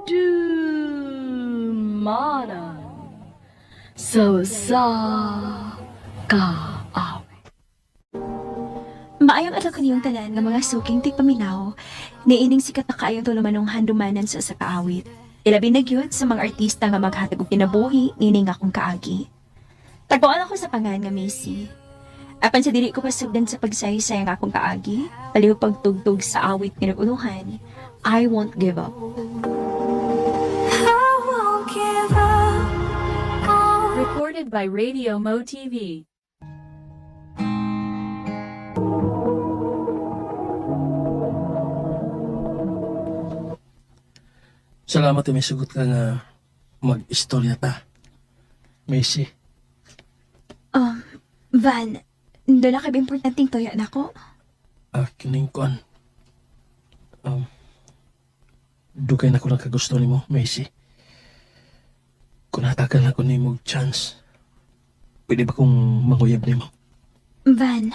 Dumanan sa kaaw. Maayong adlaw kaniyong tanan nga mga suking tigpaminaw, niining sikat na kaayong tulumanong handumanan sa kaawit. Ilabi na gyud sa mga artista nga maghatag og kinabuhi nining akong kaagi. Tagpuan ako sa pangan nga Macy. Apan sa dili ko pasugdan sa pagsaysay nga akong kaagi, palihog pagtugtog sa awit nga nag-uluhan, I won't give up. Recorded by Radio Mo TV. Salamat may sugot ka nga mag-istorya ta. Macy. Van, doon na kayo importanteng toya na ko. Kining kuan. Dugay na ko lang kagusto ni mo, Macy. Kung natagal na ko ni mo chance, pwede ba kong manguyab ni mo? Van,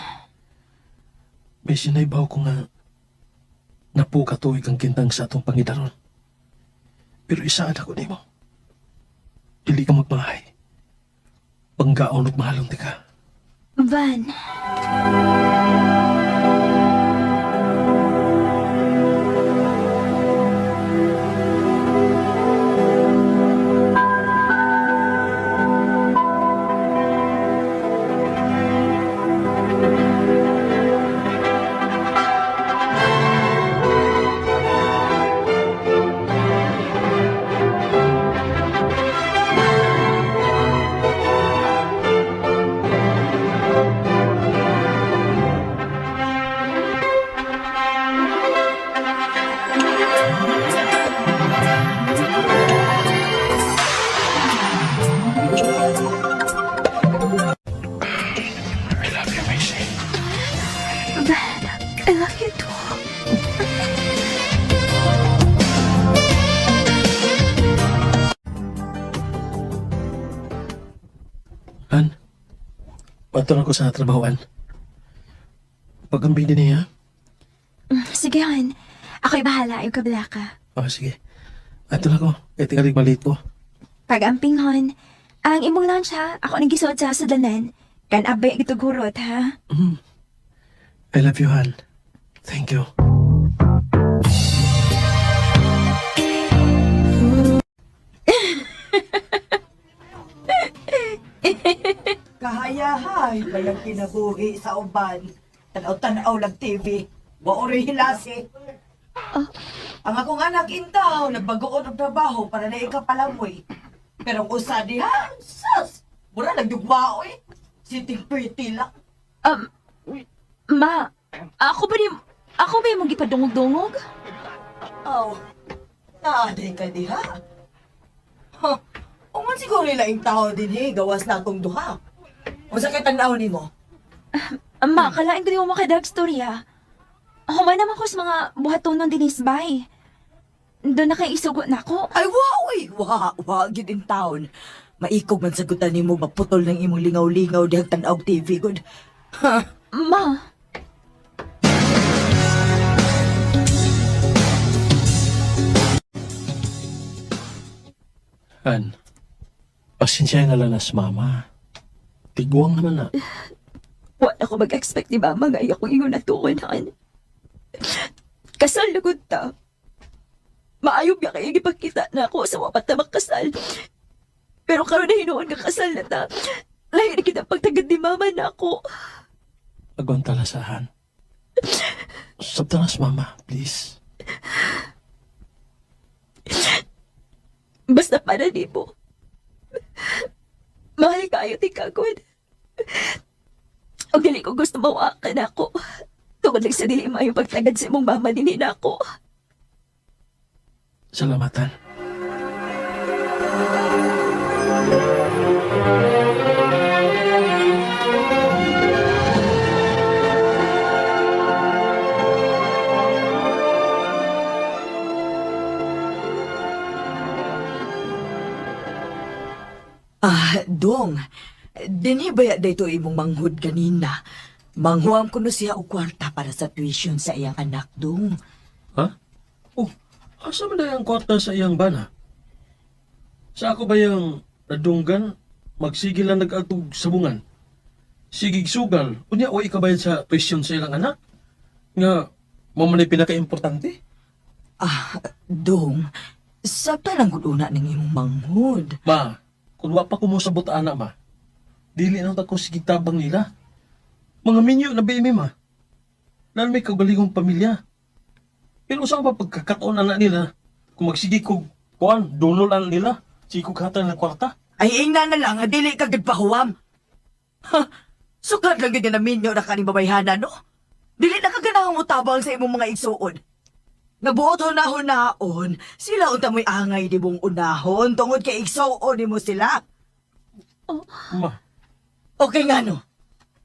Macy, naibaw ko nga napukatuig ang kintang sa atong pangidaron. Pero isaan ako ni mo. Dili ka magmahay. Panggaon at mahalong ti ka. Van. I love you, Macy. Van, I love you too. Han, pato na ko sa trabahoan. Pagambing din niya. Sige, Han. Ako'y bahala. Ayaw kabila ka. Sige. Ato na ko. Kaya tingalig maliit ko. Pag-amping, Han. Ang imong lunch, ha? Ako nang gisuot sa sudanan. Kan abay gitugurot, ha? I love you, Han. Thank you. Kahayahay, bayang kinabuhi sa uban. Tanaw-tanaw lang TV. Waori hilasi. Ang akong anak intaw, nagbagoon ang trabaho para na ikapalamoy. Pero kung sa diha, sus! Mura nagdugmao eh. Siting-pretty lang. Ma, ako ba yung gipadungog-dungog? Oh, naaday ka diha. Huh, uman siguro laing tao din eh, gawas na akong duha. O sa kitanaw ni mo? Ma, kalain ko di mo makadag storya. Humay naman ko sa mga buhatonon din isbay. Doon na kayo isugot na ako. Ay, wow eh! Gid in town. Maikog man sagutan ni mo, maputol ng imong lingaw-lingaw dihang tanaw TV, good. Ha? Ma, Han, pasensya na lang na sa mama. Tiguang naman na. wala ako mag-expect ni Mama nga iya kong ingon na tuunan. Kasal na gud ta. Maayo biya kayo ipagkita na ako sa wapat na makasal. Pero karon na hinuon ka kasal na ta. Lahi na kita pagtagad ni Mama na ako. Agwanta na sa Han. Sabta na sa mama, please. Basta para di mo. Mahal kayo ti kagod. O dili ko gusto mawakan ako. Tungod lang sa dili maayong pagtagad sa imong mama din na ako. Salamatan. Dong, dinhibaya dito imong manghud kanina. Manghuam ko no siya og kwarta para sa tuition sa iyang anak, Dong. Ha? Oh, Asa man na ang kwarta sa iyang bana? Sa ako ba yung nadunggan, magsigil lang nag-atog sabungan? Sigig sugal, unya o ikabayad sa tuition sa ilang anak? Nga, mo man ay pinaka-importante? Dong, sabta lang guluna ng imong manghod. Ma, kung wa pa kumusabot ana ma, dili nang tako sigig tabang nila. Mga minyo na bimi ma. Nan may kagalingong pamilya. Pero saan pa pagkakataon na nila kung magsigig kog kuan, dunolan nila, sigig hatan ng kwarta? Ay, ingna na lang, dili ka gagpahuwam. Ha, sukat lang gid na minyo na kaning babayhana, no? Dili na kaganahang utabang sa imong mga igsuon. Nabuot hunahon, sila unta mo'y angay di mong unahon, tungod kay igsuon ni mo sila. Ma, Okay nga, no?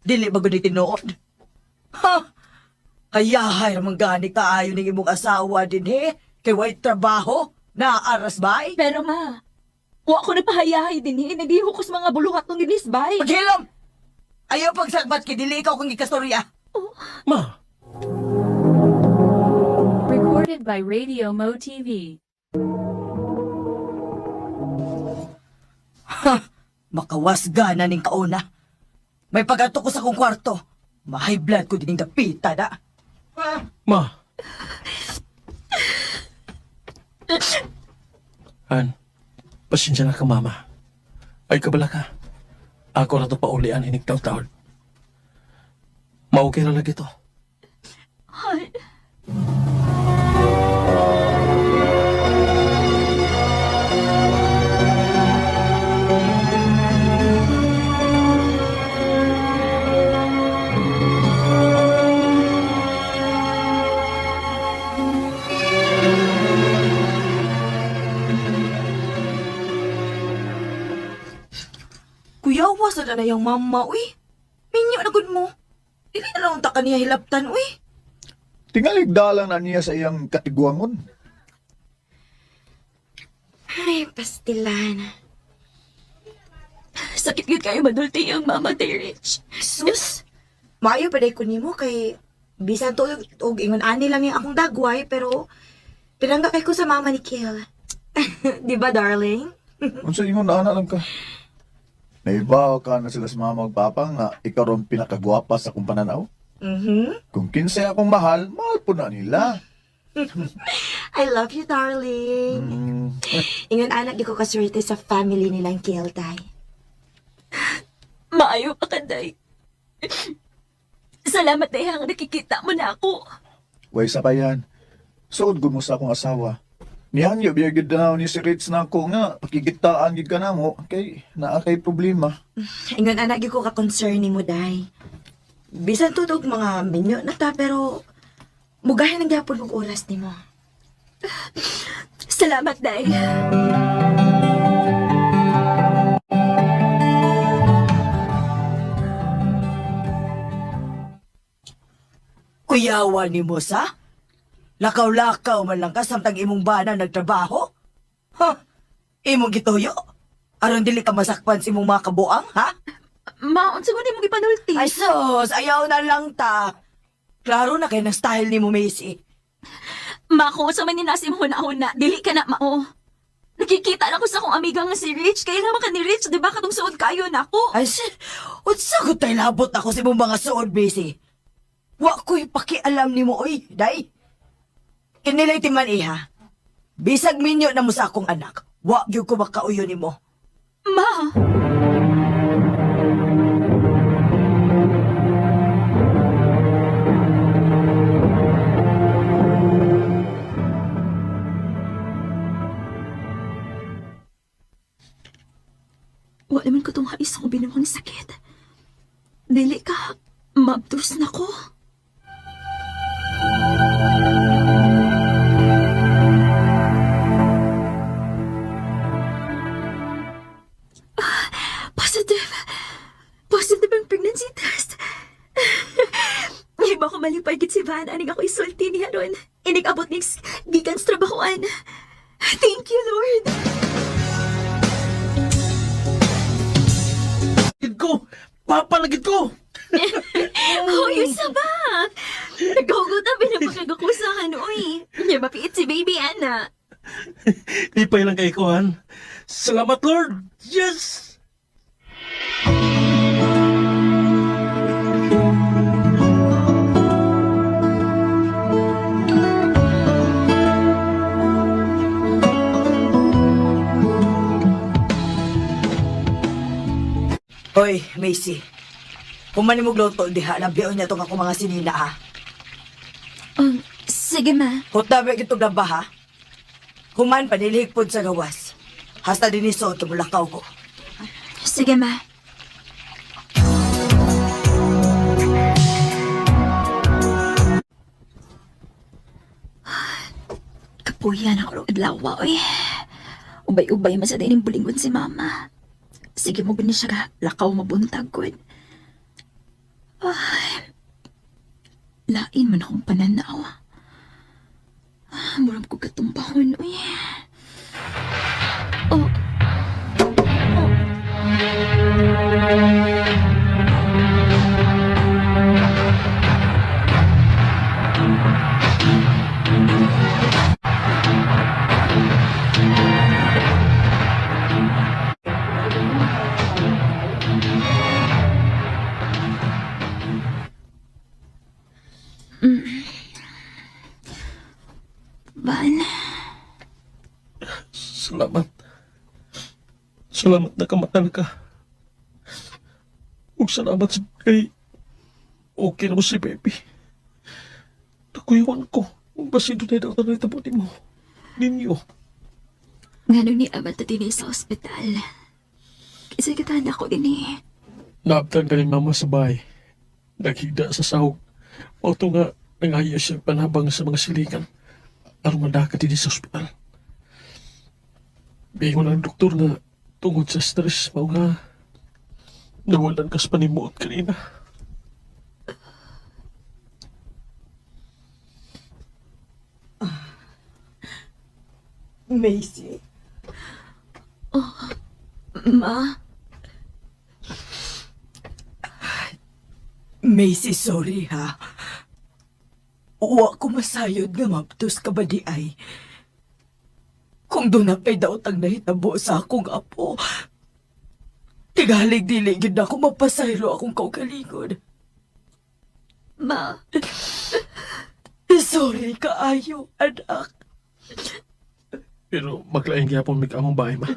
Dili ba gud tinuod? Ha? Kayahay ramang gani kaayo ning imong asawa din, he? Kay white trabaho? Naaras bay? Pero ma, wa ko napahayahay din nadiho ko sa mga buluhat ng ginisbay. Paghilom! Ayaw pagsagbat kay dili ikaw kung ikastorya. ma, Recorded by Radio Mo TV. Makawasga na ning kauna. May pagato ko sa kong kwarto. Mahay blood ko din dapita na. ma. Han, pasensya na ka mama. Ay kabala ka. Ako na to paulian inig taon-taon. Maukay na lagi to. Kuya, wasa na yung mama, uy. Minyo na gud mo. Dili na lang ta kaniya hilaptan, uy. Tingalig dalang na niya sa iyang katiguangon. Ay, pastilan. Sakit yun kayo madulti ang mama, Rich. Sus, maayo pa day ko nimo kay bisan to og ingon ani lang yung akong dagway pero pinangga kay ko sa mama ni Kiel. Di ba, darling? Unsa ingon na lang ka? Naibaw ka na sila sa mga magpapa nga ikaw ron pinakagwapa sa kong pananaw? Kung kinsay akong mahal, mahal po na nila. I love you, darling. Ingon anak di ko kaswerte sa family nilang Kiel, tay. Maayo pa kanday. Salamat na yang nakikita mo na ako. Way sa bayan, suod ko mo sa akong asawa. Niyan yung biyagid na ni si Ritz na ako nga, pakikitaan gid ka na mo, kay naa kay problema. Ingon anak di ko ka-concern ni mo, day. Bisan tudog mga minyo na ta pero mugahin ang gyapon og oras nimo. Salamat, Day. Kuyawan ni mo sa? Lakaw-lakaw man lang ka samtang imong bana nagtrabaho? Ha? Imong gituyo? Aron dili ka masakpan sa imong mga kabuang, ha? Maon sa mong ipanulti. Ay sus, ayaw na lang ta. Klaro na kay ng style ni mo, Macy. Mako, sa man ninasim huna-huna, dili ka na mao. Nakikita na ko sa akong amiga nga si Rich, kaya naman ka ni Rich, di ba katong suod kayo na ako? Ay sis, unsa ko tay labot ako sa imong mga suod, Macy? Wa ko'y pakialam ni mo, oy, day. Kinilay timan iha. Bisag minyo na mo sa akong anak. Wa gyud ko makauyo ni mo. Ma! Wala naman ko itong hais akong binuhang sakit. Dili ka, mabdus na ko. Positive. Positive ang pregnancy test. Iba ko malipay gid si Van, aning ako isulti niya ron. Inig abot ning gikan sa trabahoan. Thank you, Lord. Gid ko! Papa na gid ko! Hoy, isa ba? Naghugot na pinapakagakusahan, uy. Nya mapiit si baby, ana. Ipay lang kay Kuhan. Salamat, Lord! Yes! Hoy, Macy. Human mo gluto, diha. Labiyon niya itong ako mga sinina, ha? Sige, ma. Hutabi kitong laba, ha? Human, panilihigpod sa gawas. Hasta din iso, tumulakaw ko. Sige, ma. Kapuyan ako ng adlaw, oy. Ubay-ubay man sa dining bulingon si mama. Sige mo gani siya ka, lakaw mabuntag ko. Ay, lain man akong pananaw. Murag ko katumbahon, uy. Oh. Van, Salamat. Salamat na kamatan ka. Ug salamat sa kay okay na mo si baby. Nakuyawan ko. Kung basido na daw na itabo mo. Ninyo. ngano ni amat na din sa ospital. Kasi kitahan ako din eh. Naabtan ka ni mama sa bahay. Naghigda sa sahog. Auto nga nangayos siya panabang sa mga silikan. Aron madaka din sa ospital. Biyon ng doktor na tungod sa stress mo nga nawalan ka sa panimuot kanina. Macy. Ma, Macy, sorry, ha? Uwa ko masayod nga maptos ka ba di ay? Kung doon na pa'y daot ang nahitabo sa akong apo, tigalig-diligid na ako mapasaylo akong kaugalingon. ma, Sorry kaayo, anak. Pero maglaing gyapon mig among bahay ma.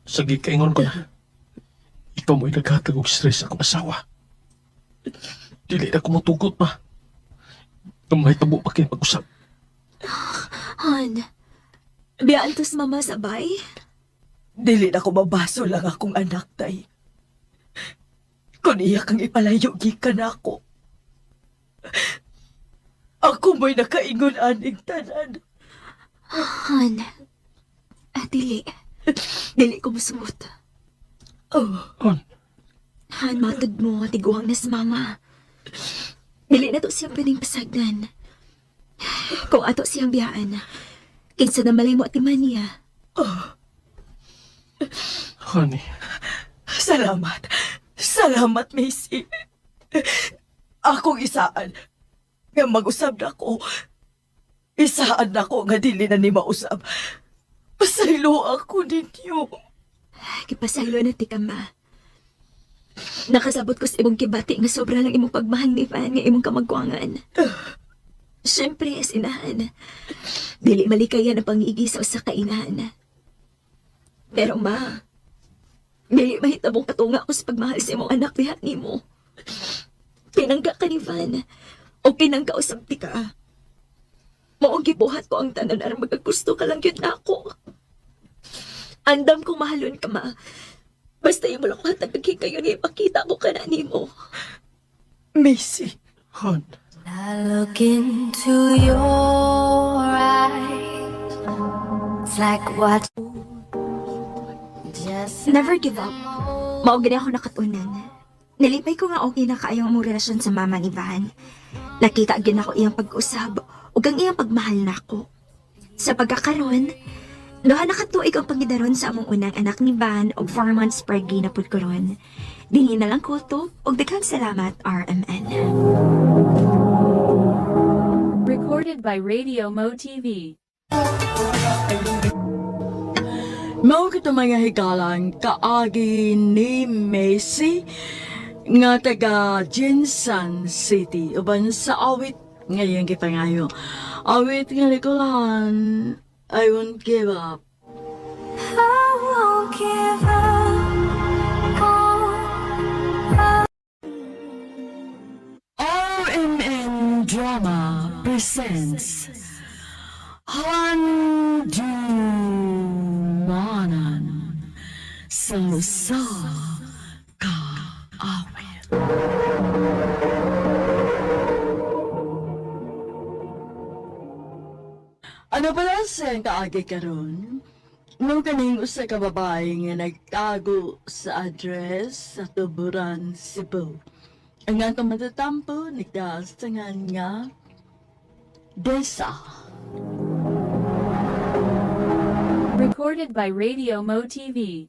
Sa gikaingon ko na. Ikaw mo'y naghatag og stress sa akong asawa. Dili na ko matugot ma. Kamay tabo pa kayo pag-usap. Han, biyaan to sa mama sabay? Dili na ko mabaso lang akong anak, tay. Kung iya kang ipalayo, gikan ako. Ako mo'y nakaingon aning tanan. Han, dili. Dili ko musuot. Oh, On. Han, matod mo, tiguang na sa mama. Dili na to siyang pwedeng pasagdan. Kung ato siyang biyaan, kinsa na malay mo at iman niya. Honey, salamat. Salamat, Macy. Akong isaan nga mag-usab na ko. Isaan na ko nga dili na ni mausab. Pasaylo ako ninyo. Kipasaylo na ti ka, ma. Nakasabot ko sa imong kibati nga sobra lang imong pagmahal ni Van nga imong kamagwangan. Siyempre, sinahan. Dili malikayan ang pangigisaw sa kainahan. Pero ma, dili mahitabong katunga ko sa pagmahal sa imong anak diha nimo. Pinangga ka ni Van, o pinangga usab ti ka. Maong gibuhat ko ang tanan aron magagusto ka lang yun na ako. Andam kong mahalon ka, ma. Basta yung mula ko hatagagin kayo niya ipakita mo ka na nimo. Macy. hon. I look into your eyes. It's like what just Never give up. Mao gani ako nakatunan. Nalipay ko nga okay na kaayo ang relasyon sa mama ni Van. Nakita gid ako iyang pag-usab ug ang iyang pagmahal nako. Sa pagkakaroon, duha na katuig ang pangidaron sa among unang anak ni Van ug 4 months pregnant na pud karon. Dinhi na lang ko to ug daghang salamat RMN. Recorded by Radio Mo TV. Mao kita mga higalan kaagi ni Messi nga taga Jinsan City uban sa awit ngayon gipangayo. Awit nga likulan, I won't give up. I won't give up on RMN Drama presents Handumanan sa Kaawit. Ano pala siyang kaagi karon? Nung kaning usa ka babae nga nagtago sa address sa Tuburan, Cebu. Ang atong matatampo nagdastangan nga Desa. Recorded by Radio Mo TV.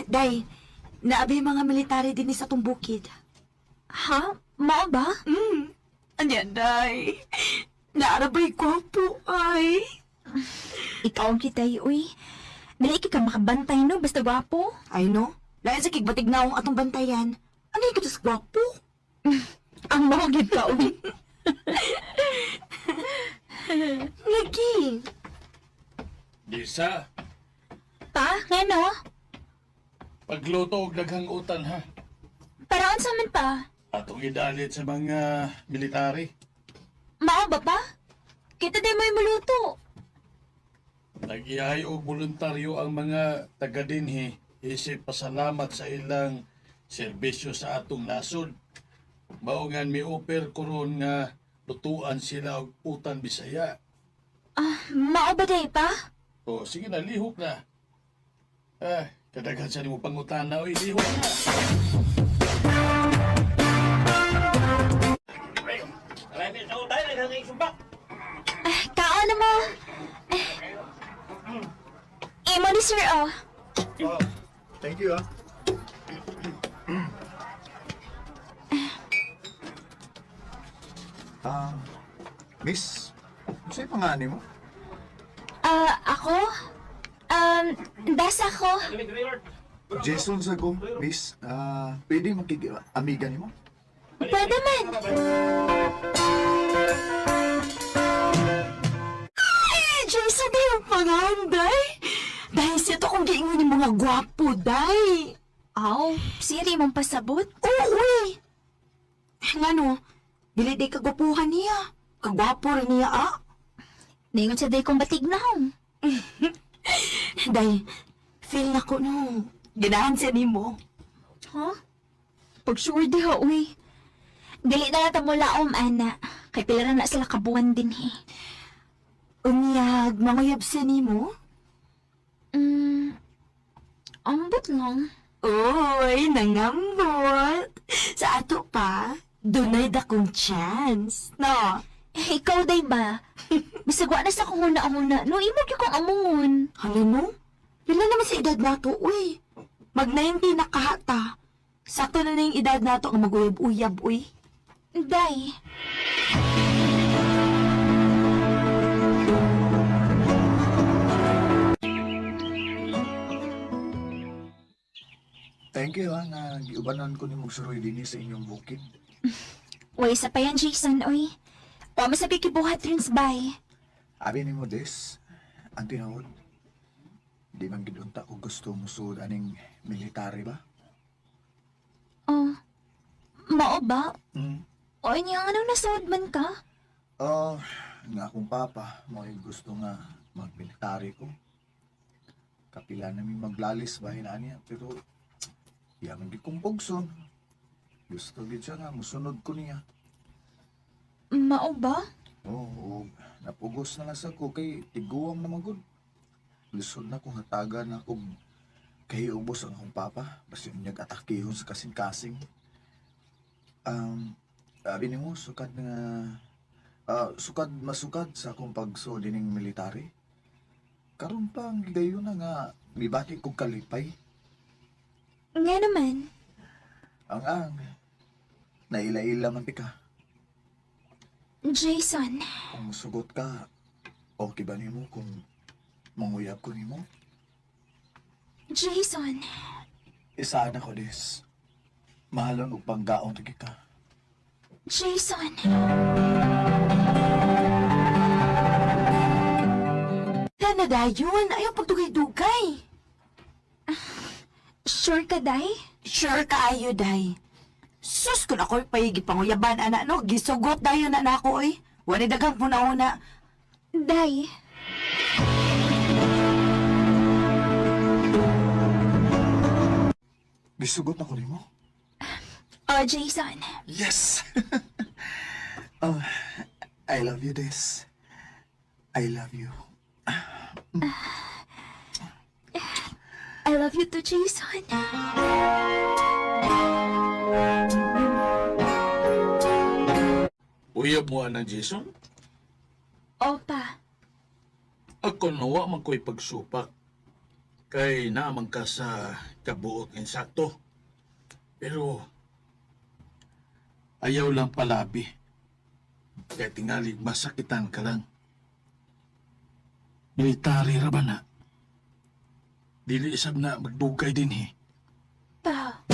Day, naabi mga military din sa tong bukid. Ha? Mao ba? Anya, Day. Naarabay gwapo ay. Ikaw ang kitay, uy. Dali ka makabantay no, basta gwapo. Ay no, dahil sa kigbatig na akong atong bantayan. Ano yung sa gwapo? Ang mahagid ka, uy. Lagi. Disa, Pa, ngano? pagluto og daghang utan ha. Paraon sa amin pa. Atong idalit sa mga military. Mao ba pa? Kita di may maluto. Nagiyahay og voluntaryo ang mga taga dinhi isip pasalamat sa ilang serbisyo sa atong nasod. Mao nga mi-offer koron nga lutuan sila og utan Bisaya. Mao ba day pa? O sige na, lihok na. Kadaghan sa nimo pangutana oy, lihok na. Kaon na mo. Imo ni sir, oh. Oh, thank you, Miss, sa'yo pangalan mo? Ako? Das ako. Jason Sago, Miss. Pwede makik-amiga ni mo? Pwede man. Ay, Jason, di yung panganday. Dahil siya to kung giingon yung mga gwapo, day. Aw, siri mong pasabot. Uy! Nga no, dili di kagwapuhan niya. Kagwapo rin niya, Ningon sa day kong batignahon. Day, feel na ko no. Ganahan siya ni mo. Huh? Pag sure di ha, uy. Dili na natin mo laom, ana. Kay pila na sila kabuan din, he. Unyag, manguyab siya ni mo? Ambot lang. Uy, nangambot. Sa ato pa, dunay dakong chance, no? Ikaw, day ba? Bisagwa na sa kong huna-huna. No, imo yung kong amungon. Hala mo? Pila naman sa edad nato, uy. Mag-90 na kahata. Sakto na yung edad nato ang mag-uyab-uyab, uy. Day. Thank you, nga giubanan ko ni Mugsuroy din sa inyong bukid. Uy, sa pa yan, Jason, uy. O, masabi kibuhat rin sa bay. Abi ni mo, Des, ang tinawod. Di man gidunta ko gusto mo sud aning military ba? Oh, mao ba? Hmm. O, niya nga nang nasawad man ka? Nga akong papa, mo gusto nga mag-military ko. Kapila namin maglalis ba na niya, pero yaman di kong pugson. Gusto gid siya nga, musunod ko niya. Mao ba? Oo, napugos na lang sa ko kay tiguang naman gud. Lisod na kung hatagan na og kay ubos ang akong papa, basta yung nag-atakihon sa kasing-kasing. Sabi ni mo, sukad masukad sa akong pagso dining military. Karon pa ang gidayon na nga, mibati kong kalipay. Nga naman. Ang naila-ila man ti ka. Jason, Kung sugot ka, okay ba nimo kung manguyab ko nimo? Jason, Isaan ako des. Mahalon og panggaon ti ka. Jason. Tana dayon, ayaw pagdugay-dugay. Sure ka, Day? Sure kaayo, day. Sus, kung ako'y payigi panguyaban, anak, no? Gisugot dayon na nako, eh. Wala dagang puna-una. Day, Gisugot ako nimo? Jason. Yes! Oh, I love you, Des. I love you. I love you too, Jason. Uyab mo na, Jason? Opa, Ako nawa man ko'y pagsupak. Kay naman ka sa kabuot insakto. Pero, ayaw lang palabi. Kaya tingali masakitan ka lang. Military ra ba na? Dili isab na magdugay din pa.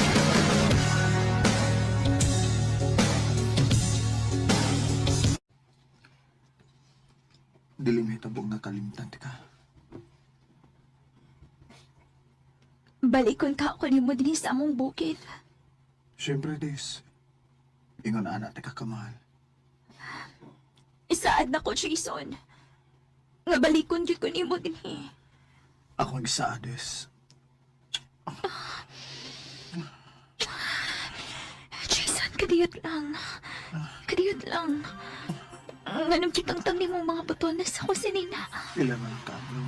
Dili may tabog na kalimtan ti ka. Balikon ka ako ni mo din sa among bukid. Siyempre, Des. Ingon anak ti ka kamahal. Isaad na ko, Jason. Nga balikon di ko ni mo din Ako ang isa, Des. Jason, kadiyot lang. Kadiyot lang. Anong kitang tangni mong mga botones sa kusinina. Ilan man ang kablo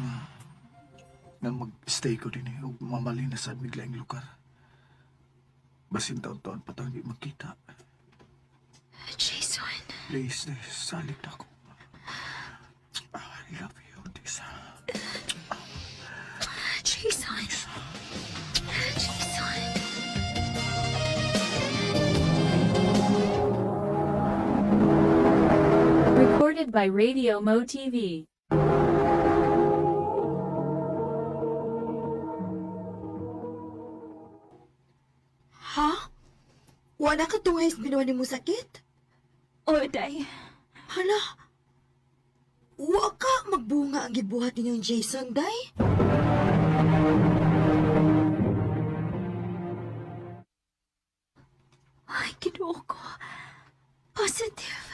nga mag-stay ko din o mamalin na sa biglaing lugar. Basin taon-taon patang di magkita. Jason. Please, Des, salit ako. I love you, Des. Jason. Jason. Recorded by Radio Mo TV. Ha? Wala ka tungay sa ginawa ni mo sakit? O, Day. Hala, wa ka magbunga ang gibuhat ninyong Jason, day? Ay, kinuha ko. Positive.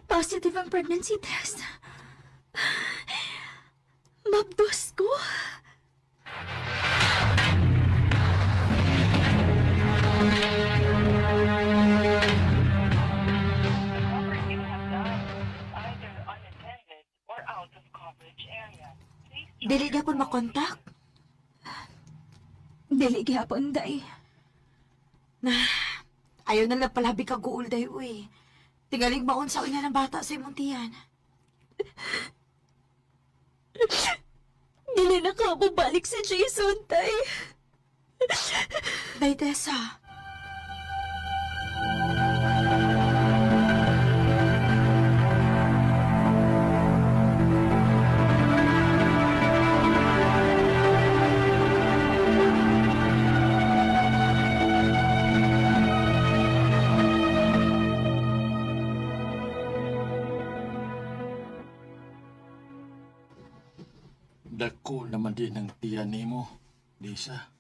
Positive ang pregnancy test. Mabdos ko. number you have dialed is either unattended or out of coverage area. Please try Dili na akong makontak. Dili gihapon, Day. Ayaw na lang palabi ka guul, day, uy. Tingaling maon sa unya ng bata sa imong tiyan. Dili na ka balik sa Jason, Day. Day, Tessa. Dako naman din ang tiyan nimo, Lisa.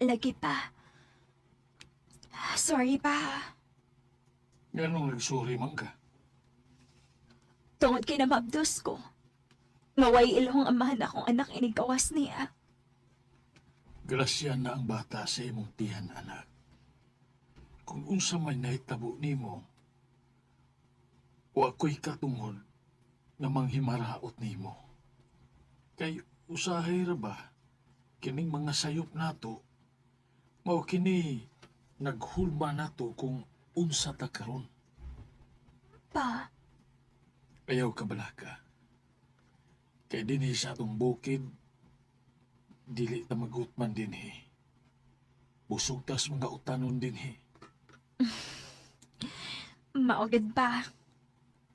Lagi pa. Sorry pa. Ganong nagsuri man ka? Tungod kay na mabdos ko. Maway ilong amahan akong anak inigawas niya. Grasya na ang bata sa imong tiyan, anak. Kung unsa may nahitabo nimo, o ako'y katungod na manghimaraot nimo. Kay usahay ra ba, kining mga sayop nato, mao kini naghulma nato kung unsa ta karon. Pa, Ayaw ka balaka. Kay dinhi sa atong bukid, dili ta magutman dinhi. Busog tas mga utanon din he. Maugad pa.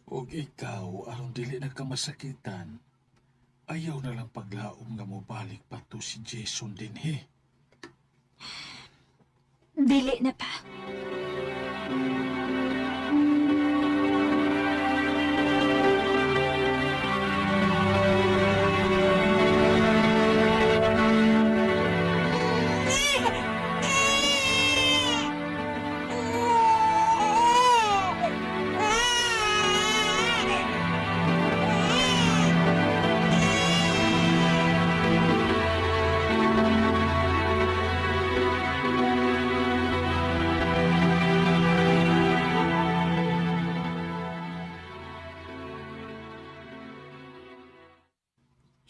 Og ikaw, aron dili na ka masakitan, ayaw na lang paglaom nga mo balik pa to si Jason din he. Dili na pa.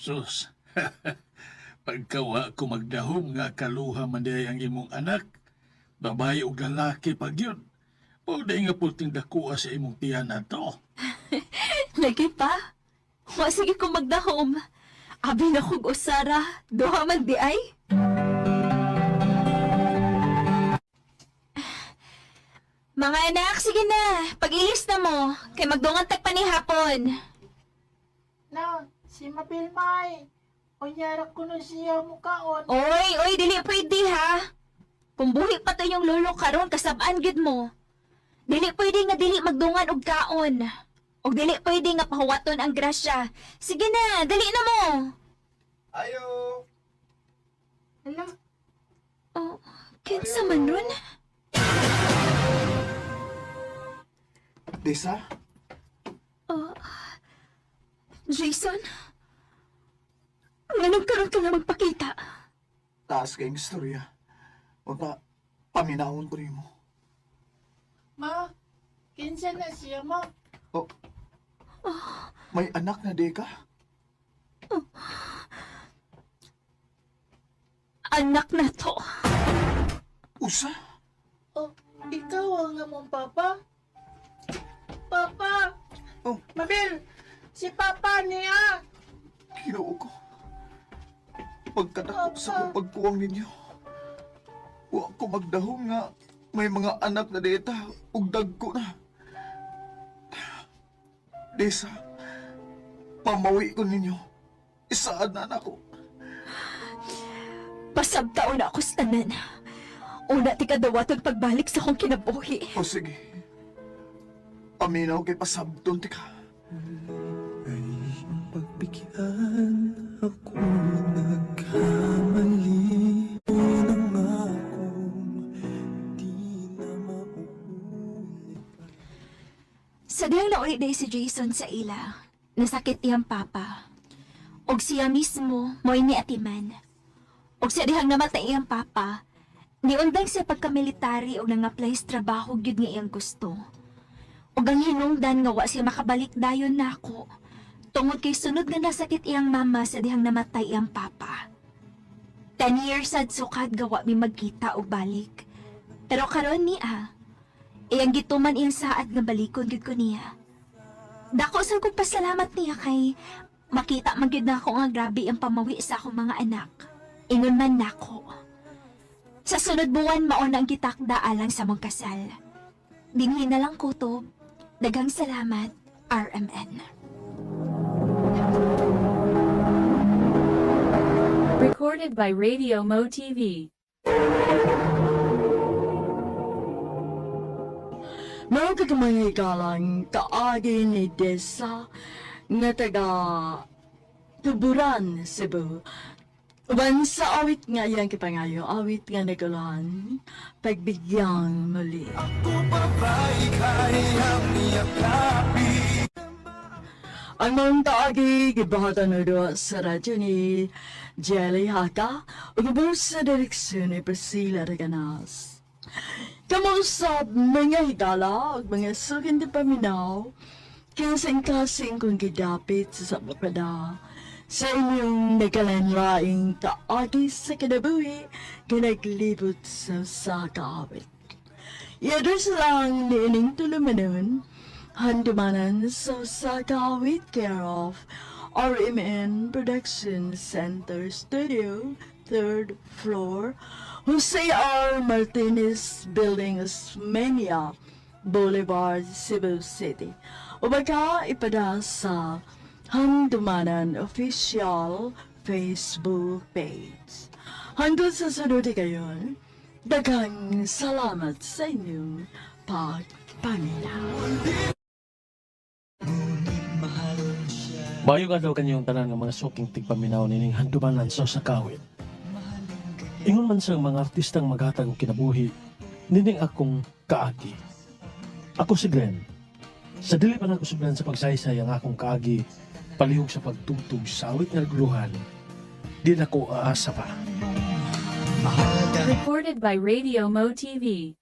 Sus, pagkawa ko magdahom nga kaluha man diay ang imong anak, babae o lalaki pag yun. Pwede nga puting dakuha sa imong tiyan na to. Lagi pa? Wa sige ko magdahom. Abi na kog usara, duha man di ay. Mga anak, sige na. Pag-ilis na mo. Kay magdungan tagpa ni hapon. Na, si Mapilmay. Unyarak ko na siya mukaon. Oy, dili pwede ha. Kung buhi pa to yung lolo karon kasabaan gid mo. Dili pwede nga dili magdungan og kaon. Og dili pwede nga pahuwaton ang grasya. Sige na, dali na mo. Ayo! Ala, Oh, kinsa man nun? Desa? Oh, Jason? Nga nagkaroon ka nga magpakita. Taas kayong istorya. O na, paminahon ko rin mo. ma, kinsa na siya ma? Oh, may anak na di ka? Anak na to. Usa? Oh, ikaw ang among papa? Papa! Oh. Mabil! Si papa niya! Ginoo ko. Pagkatakot sa kong pagkuwang ninyo. Huwag ko magdahong nga may mga anak na deta ug dagko na. Desa, pamawi ko ninyo. Isaan na ako. Pasabtaon na ako sa tanan. Una ti kadawaton pagbalik sa kong kinabuhi. O sige. Paminaw kay pasabton ti ka. Ay pagbigyan ako nagkamali nang akong di na mauulit. Sa dihang nauli day si Jason sa ila, nasakit iyang papa. Og siya mismo mo'y niatiman. Og sa dihang namatay iyang papa, niundang siya pagkamilitary og nang-apply sa trabaho gyud nga iyang gusto. Og ang hinungdan nga wa siya makabalik dayon nako. Tungod kay sunod nga nasakit iyang mama sa dihang namatay iyang papa. 10 years sad sukad gawa mi magkita og balik. Pero karon niya, iyang gituman iyang saad nga balikon gyud ko niya. Dako sa kong pasalamat niya kay makita man gyud nako nga grabe ang pamawi sa akong mga anak. Ingon man nako. Sa sunod buwan mao na ang gitakda alang sa mong kasal. Dinhi na lang kutob. Daghang salamat, RMN. Recorded by Radio Mo TV. Meron ka mga ikalang kaagi ni Desa nga taga Tuburan, Cebu. Uban sa awit nga iyang kipangayo, awit nga nagulahan, pagbigyang muli. Ako pa ba'y kayang niyakapin? Ang mga taagi, gibahatan na doon sa radyo ni Jelly Haka, o gabos sa direksyon ni Priscilla Reganas. Kamusap mga higala, o mga sukin di paminaw, kasing-kasing kung gidapit sa sabakada, sa inyong nagalanlaing kaagi sa kinabuhi, kinaglibot sa kaawit. Iadres lang ni ining tulumanon, handumanan sa kaawit care of RMN Production Center Studio third floor, Jose R. Martinez Building, Osmeña Boulevard, Cebu City. O baka ipada sa Handumanan Official Facebook page. Hanggang sa sunod kayon, daghang salamat sa inyong pagpaminaw. Bayo nga daw kanyang tanan ng mga suking tigpaminaw nining handumanan sa kawit. Ingon man sa mga artistang maghatag og kinabuhi, nining akong kaagi. Ako si Glenn. Sa dili pa nako sugdan sa pagsaysay ang akong kaagi, palihog sa pagtugtog sa awit nga guluhan, di na ko aasa pa. Recorded by Radio Mo TV.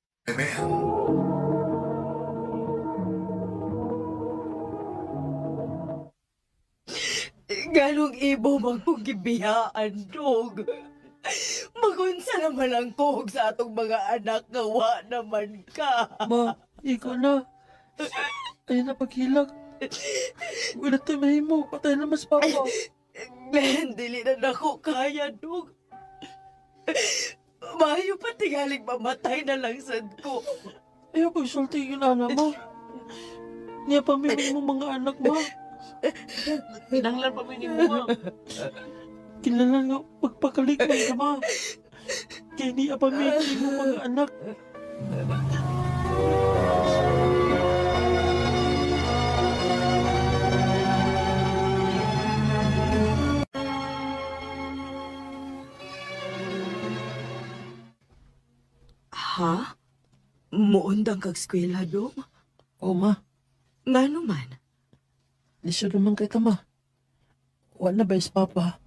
Ganong ibo magpugibiyaan, dog. Magunsa naman ang kuhog sa atong mga anak nga wa naman ka. Ma, ikaw na. Ayun na paghilag. Wala tayo mahimo. Patay na mas papa. Glenn, dili na nako kaya, dog. Mayo pa tingaling mamatay na lang sad ko. Ayaw pagsulti yung anak mo. Niya pamilya mo mga anak mo. Kinanglan pamilya mo ma. Kilala nga pagpakalikman ka ma. Kaya niya pamilya mo mga anak. Ha? Muundang kag eskwela, dong? O ma, Nga naman. lisyo naman kay ta ma. Wala na ba is papa?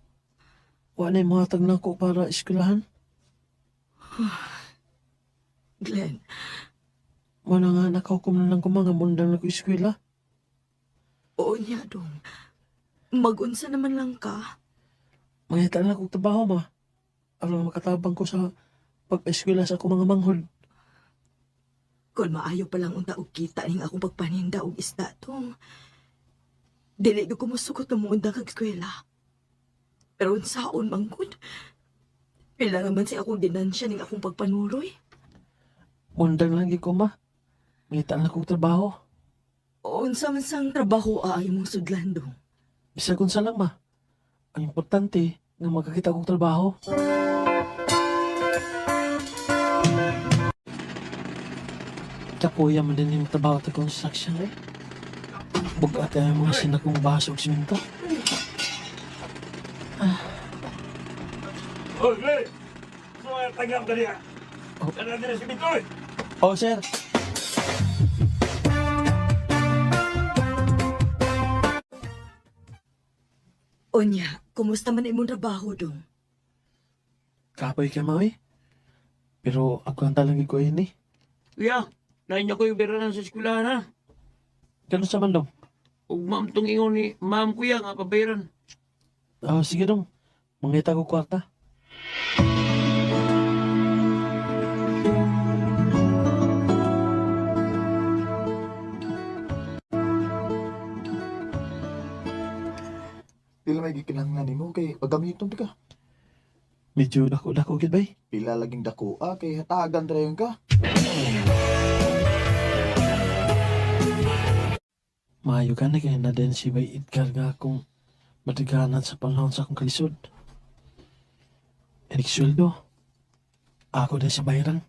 Wala na yung mga tag na ko para eskwelahan? Glenn, Wala nga nakahukom na lang ko mga mundang na ko eskwela. oo niya, dong. Magunsa naman lang ka. Mangita na kong trabaho ma. Alam makatabang ko sa pag-eskwela sa akong mga manghod. Kung maayo pa lang unta og kita ning akong pagpaninda og isda, dong. Dili ko kumusukot na muundang kag eskwela. Pero unsaon manggod? Pila naman si akong dinansya ning akong pagpanuloy. Mundang lang ko ma. Mangita na kong trabaho. O unsa man sang trabaho ay mong sudlan, dong. Bisa kung saan lang ma. Ang importante nga magkakita kong trabaho. Kapuya man din yung trabaho sa construction eh. Bugat ay mga sinakong baso o siminto. Oh, Glenn! Sumaya tagam ka niya. Ano din si Bitoy? Oh, sir. Onya, kumusta man imong trabaho, dong? Kapoy ka maway. Pero ako ang talangin ko ini. Kuya, nahin niya ko yung beranan sa eskwelahan ha. Ganun sa mandong. Huwag ma'am tong ingon ni ma'am kuya nga pabayaran. Oh, sige dong. Mangita ko kwarta. Pila may gikinahanglan nimo kay pagamiton ti ka. Medyo dako-dako gid bay. Pila laging dako kay hatagan drayon ka. Maayo ka na kaya na din si Bay Edgar nga akong matiganan sa panahon sa akong kalisod. Enik sweldo. Ako din sa bayaran.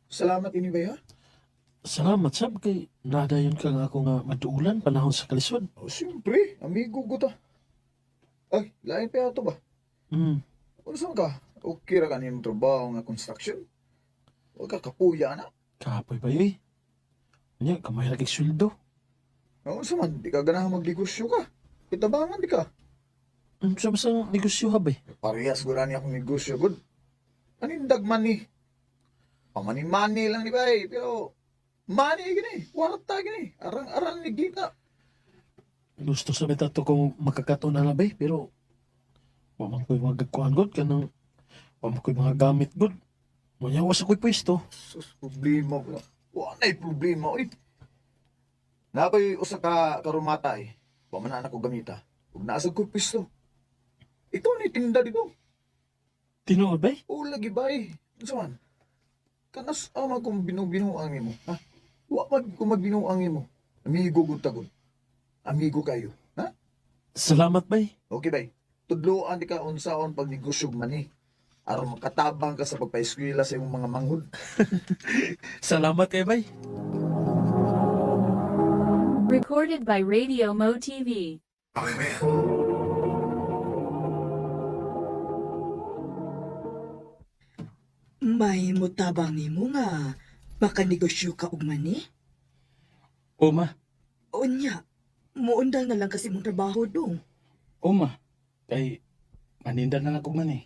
Salamat ini bay ha. Salamat sab kay nadayon ka nga ako nga maduulan panahon sa kalisod. Oh, siyempre, amigo ko ta. Ay, lain pa yato ba? Saan ka? Okay ra kaniyong trabaho nga construction? Huwag ka kapuya na. Kapoy ba yun? Kanya, kamay lagi sweldo. Oo, saman, di ka ganahan magnegosyo ka. Kitabangan di ka. Sa basang negosyo ha bay? Parehas ko niya akong negosyo, good. Panindag man ni. Pamani-mani lang di ba eh, pero money gini, warta gini, arang-arang ni gita. Gusto sa betato kung makakato na labay, pero wamang ko'y magagkuhan god, kanang wamang ko'y mga gamit god. Manyawas ako'y pwesto. Sus, problema ko. Wala na'y problema, oy. Napay usa ka karumata eh. Pamanan ako gamita. Ug naasag ko pisto. Ikaw ni tinda dito. Tinuod bay? Oo lagi ba eh. Ano man? Kanas ama kong binubinuangin mo. Ha? Wa pag kung magbinuangin mo. Amigo gud tagod. Amigo kayo. Ha? Salamat bay. Okay bay. Tudloan di ka unsaon pag negosyo man eh. Aron makatabang ka sa pagpaeskwela sa imong mga manghud. Salamat kay bay. Recorded by Radio Mo TV. May mutabang nimo nga makanegosyo ka og mani? O ma. Unya, muundang na lang kasi mong trabaho dong. O ma. Kay manindan na lang kog man eh.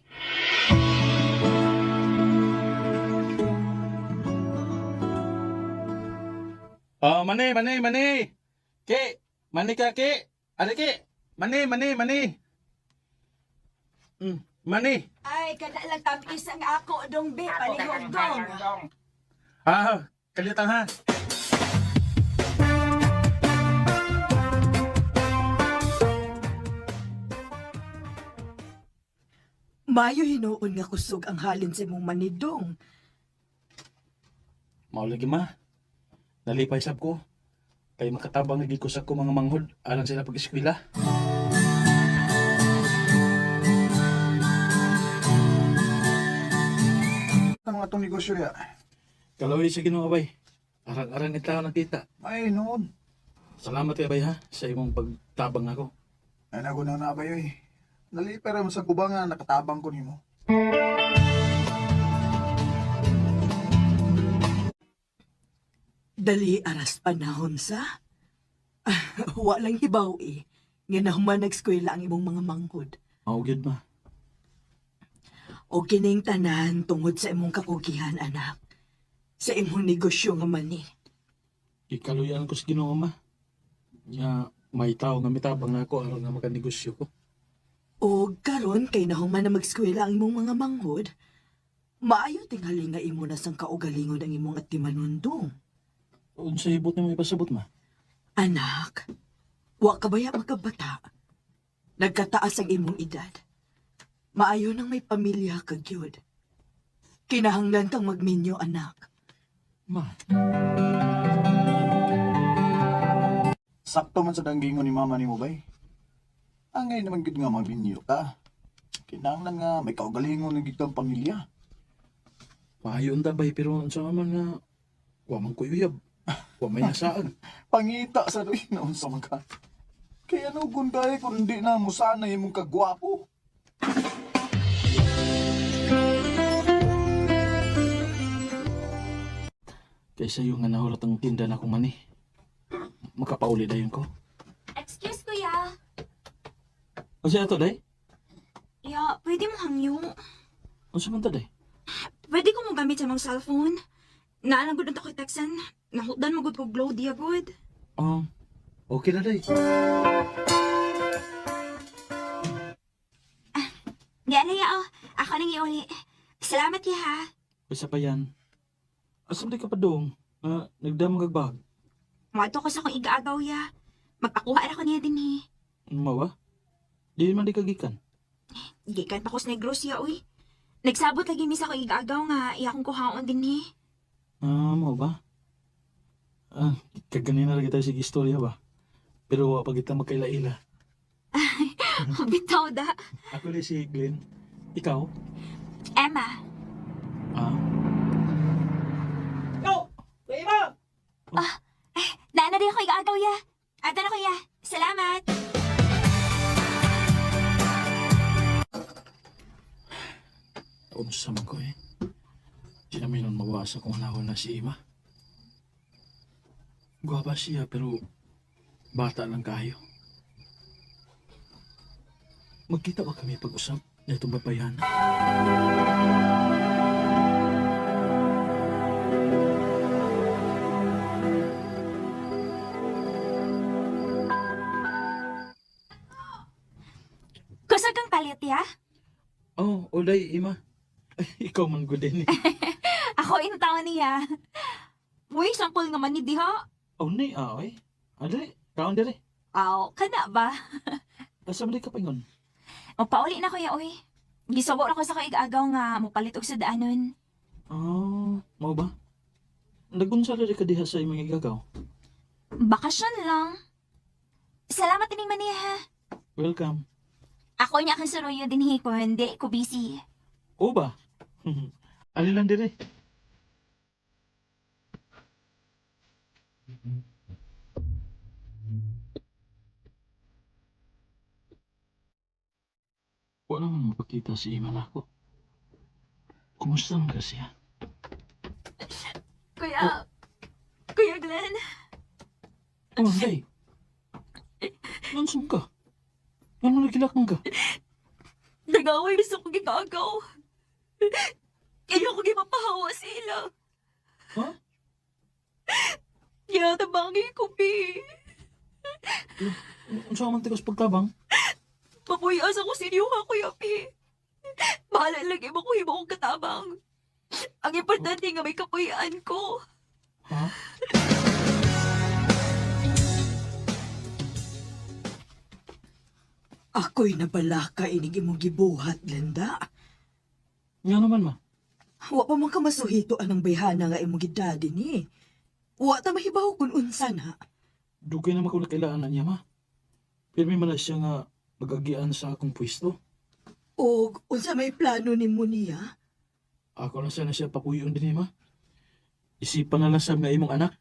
Oh, mani. Ke, mani ka ke. Ari ke. Mani. Mani. Ay, kada lang tamis ang ako dong be, palihog dong. Kalitan ha. Mayo hinuon nga kusog ang halin sa imong manidong. Maulagi ma. Nalipay sab ko. Kay makatabang lagi ko sa ko mga manghod alang sila pag-eskwela. Ano nga itong negosyo ya? Kalaway sa Ginoo bay. Arang-arang itaw nakita. Ay noon. Salamat kay bay ha sa imong pagtabang ako. Ay nagunaw na ba yoy? Nalipay ra mo sa kubangan nakatabang ko nimo. Dali aras panahon sa? Walang hibaw eh. Nga nahuman nag-eskwela ang imong mga manghod. Mao gyud ma. O kining tanan tungod sa imong kakugihan, anak. Sa imong negosyo nga mani. Ikaluyan ko sa Ginoo ma. Ya may tao nga mitabang na ako aron nga makanegosyo ko. O karon kay nahuman na mag-eskwela ang imong mga manghod, maayo tingali nga imo na sang kaugalingon ang imong atimanundong. Unsa ibot ni mo ipasabot ma? Anak, wa ka baya magkabata. Nagkataas ang imong edad. Maayo nang may pamilya ka gyud. Kinahanglan kang magminyo, anak. Ma. Sakto man sa danggingon ni mama ni mo bay. Angay naman gid nga magbinyo ka. Kinahanglan nga may kaugalingon ng gitang pamilya. Maayo unta bay pero unsa man nga wa man ko uyab. Wa may nasaag. Pangita sa rin na unsa man ka. Kaya ano gunday kung hindi na mo sana imong kagwapo. Kaysa yung nga nahulat ang tinda na akong mani. Makapauli dayon ko. Excuse, kuya. Unsa ato day? Ya, pwede mo hangyo. Unsa man ta day? Pwede ko mo gamit sa mong cellphone. Naalang gud ako textan. Nahutdan mo gud ko glow dia good. Okay na day. Gana ya, oh. Ako nang iuli. Salamat ya, ha. Isa pa yan. Asam di ka pa dong? Nagdamag bag. Mato ko sa akong igaagaw ya. Magpakuha na ko niya din, he. Mawa? Di man di kagikan. Gikan pa ko sa negros ya, uy. Nagsabot lagi mi sa akong igaagaw nga iya akong kuhaon din, he. Mo ba? Kaganina lagi tayo sige istorya ba? Pero pag kita magkaila-ila. Bitaw da. Ako li si Glenn. Ikaw? Emma. Kuya! Naana din ako igaagaw ya. Ata na kuya. Salamat. Unsa man ko eh. Di namin nun mawasa kung anahon na si Ima. Gwapa siya pero bata lang kayo. Magkita ba kami pag-usap na itong babayan? Kusag kang palit ya? Oh, Oday, Ima. Ikaw man good din eh. Ako in town niya. Uy, sampol nga man ni diha. Oh, ni ay. Adali, kaon diri. Aw, kana ba? Asa man di ka paingon? O pauli na kuya, oy. Gisubo na ko sa kaig-agaw nga mupalit og sudaanon. Mao ba? Nagunsa diri ka diha sa imong igagaw. Bakasyon lang. Salamat ining maniya ha. Welcome. Ako niya kang suruyo din hikon, di ko busy. O ba? Ali lang diri. Wala naman mapakita si Iman ako. Kumusta naman ka siya? Kuya Glenn. Oh, hey. Nansong ka? Ano nagilakman ka? Nag-away gusto kong gigagaw. Ayaw ko gimapahawa sila. Ha? Yatabangi ko, Pi. Ano sa man tigas pagtabang? Papuyas ako sa inyo ha, Kuya Pi. Bahala lagi mo kung hibo kong katabang. Ang importante nga may kapuyaan ko. Ha? Ako'y nabalaka inig imong gibuhat, Glenda. Nga naman, ma. Wa pa man ka masuhito anang bayhana nga imong gidadi ni. Wa ta mahibaw kung unsa na. Dugay naman ko nakailaan na niya, ma. Pirmi man na siya nga mag-agian sa akong pwesto. O unsa may plano ni mo niya? Ako lang sana siya papuyon din, ma. Isipan na lang sa nga imong anak.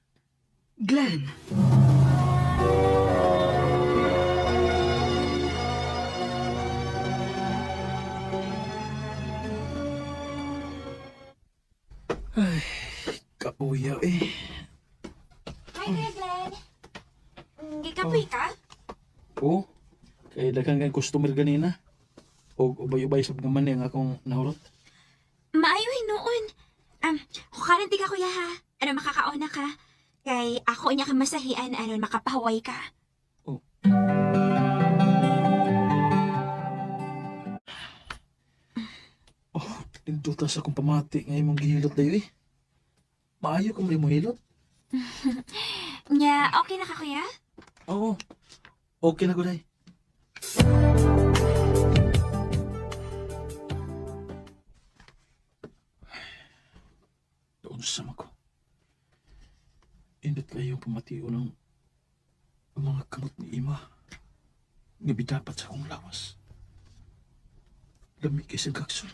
Glenn. Ay, kapuyaw eh. Hi, Kuya Glenn. Gikapoy ka? Oo. Kaya daghang kang customer ganina. O ubay-ubay sa pagkaman ang akong nahurot. Maayo noon. Hukaranti ka, Kuya ha. Ano makakauna ka? Kay ako niya kamasahian, ano makapahaway ka. Tinduta sa akong pamati nga imong gihilot dayo eh. Maayo kung mo hilot. Nya, okay na ka, Kuya? Oo. Okay na ko day. Doon sa ko. Indot kayo pamatiyo ng mga kamot ni Ima. Ngabi dapat sa akong lawas. Lamig isang kakson.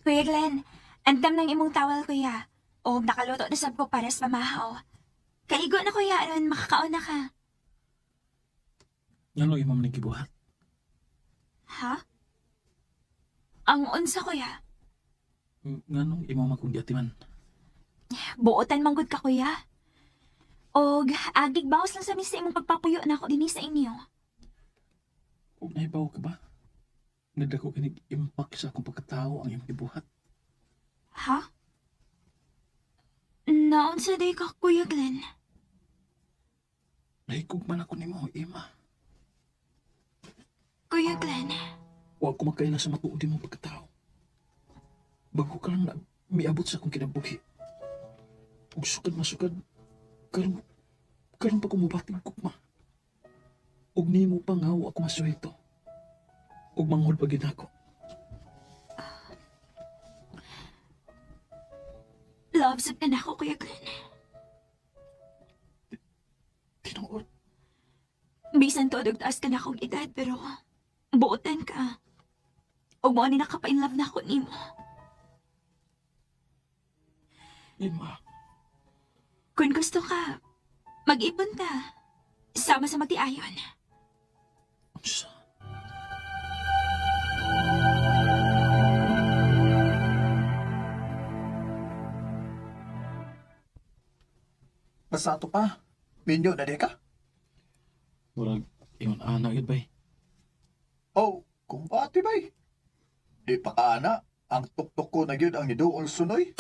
Kuya Glenn, andam ng imong tawal, Kuya. O nakaluto na sab ko para sa pamahaw. Kaigo na, Kuya, aron makakauna ka. Yan ang imam ng gibuhat. Ha? Ang unsa, Kuya? Nga nung imam akong giatiman. Buotan manggod ka, Kuya. Og agig bawas lang sa misa imong pagpapuyo na ako din sa inyo. Huwag naibaw ka ba? Nadako kinig impact sa akong pagkatao ang imong gibuhat. Ha? Naunsa day ka, Kuya Glenn? Nahigog man ako ni mo, Ima. Kuya Glenn. Huwag ko magkaila sa matuod mong pagkatao. Bago ka lang na miabot sa akong kinabuhi. Ug sukad masukad, karon pa kumubating kukma. Ug nimo pa nga ako masuhito. Ug manghod pagid ako. Love sad ka na ako, Kuya Glenn. Tinuod. Bisan to, taas ka na akong edad, pero buotan ka. Ug mo ni nakapainlove na ako nimo. Ima. Kung gusto ka, mag-ipon ta. Sama sa magtiayon. Unsa? Basta ito pa. Minyo na di ka? Murag, iyon anak yun bay. Oh, kumpati bay. Di pa ka ana. Ang tuktok ko na yun ang nidool sunoy.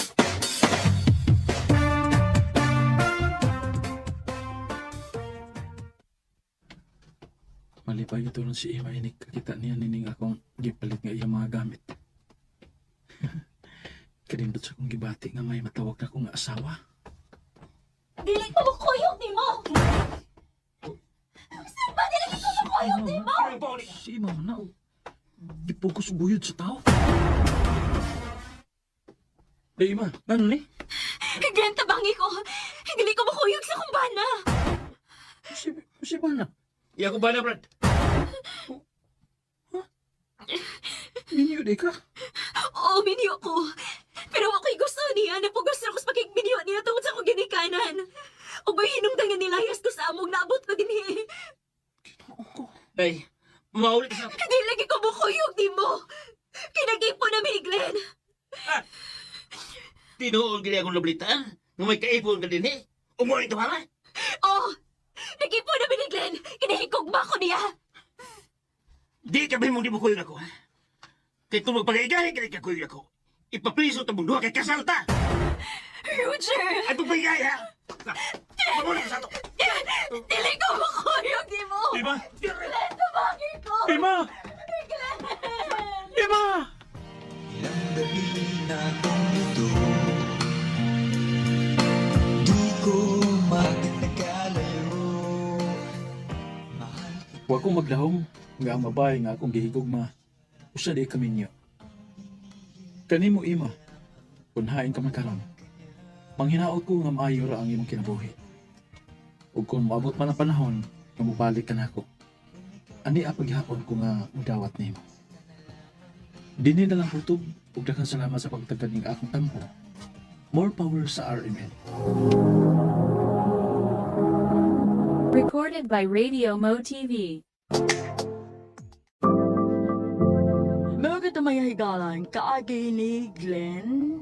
Malipay ito rin si Ima inig kakita niya nining akong gipalit nga iyang mga gamit. Kanindot sa kong gibati nga may matawag na kong asawa. Dili ko makuyog ni mo! Saan ba dili ko makuyog ni mo? Si Ma'am na. Di po ko suguyod sa tao. Day, Ma. Ano ni? Glenn, tabangi ko! Dili ko makuyog sa kumbana! Si Bana. Iya ko ba na, Brad? Minyo di ka. Oo, minyo ko. Pero ako'y gusto niya. Napugos na ko sa pagkikminyo niya tungkol sa akong ginikanan. O ba'y hinungdangan nilayas ko sa among naabot ko din eh. Day, maulit sa... Hindi lagi ko makuyog ni mo. Kinagipo namin ni Glenn. Tinuon gili akong lablitaan. Nung may kaipon ka din eh. Umulit ka ba? Oh, nagipo namin ni Glenn. Kinahigugma ko niya. Di ka ba mong di mo kuyog ako, ha? Kaya kung magpagaigahin ka rin ka kuyog ako, ipapriso ta mong duha kay kasalta! Roger! Ay pagpaigay, ha? Mamulit ka sa ito! Dili ko makuyog ni mo. Diba? Glenn, tabangi ko. Ima! Glenn! Ima! Ilang gabi na kong ito, di ko magkalayo. Huwag kong maglahong nga ang mabay nga akong gihigugma. Usa di kami niyo. Kanimo ima, kunhain ka man karon. Manghinaot ko nga maayo ra ang imong kinabuhi. Ug kung maabot man ang panahon nga mobalik ka nako, ani paghihapon ko nga mudawat nimo. Dini na lang kutob ug daghang salamat sa pagtagad ning akong tampo. More power sa RMN. Recorded by Radio Mo TV. Mga mga higalan, kaagi ni Glenn,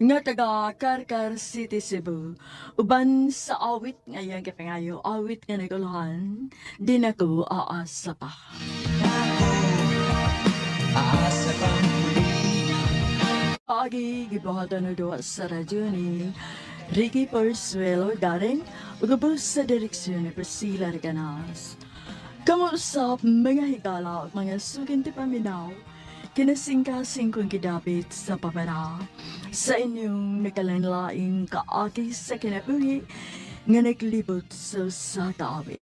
nga taga Karkar City, Cebu. Uban sa awit ngayon kapangayo, awit nga naguluhan, di na ko aasa pa. Aasa pang muli. Kaagi, gibuhatan na doon sa radyo ni Ricky Porzuelo daring ugabos sa direksyon ni Priscilla Reganas. Kamusap mga higala at mga suginti paminaw, kinasingkasing kong kidapit sa pamana sa inyong nakalanlaing kaagi sa kinabuhi nga naglibot sa kaawit.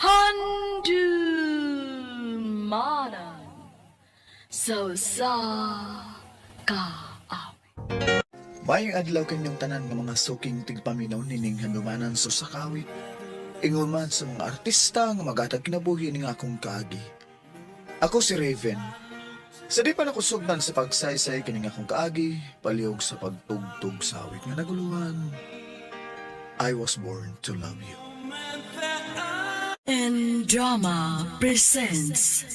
Handumanan sa kaawit. Mayang adlaw kanyang tanan ng mga suking tigpaminaw nining handumanan sa sakawit. Ingon man sa mga artista nga magatag kinabuhi ning akong kaagi. Ako si Raven. Sa di pa nakusugnan sa pagsaysay kining akong kaagi, palihog sa pagtugtog sa awit nga naguluhan. I was born to love you. And Drama presents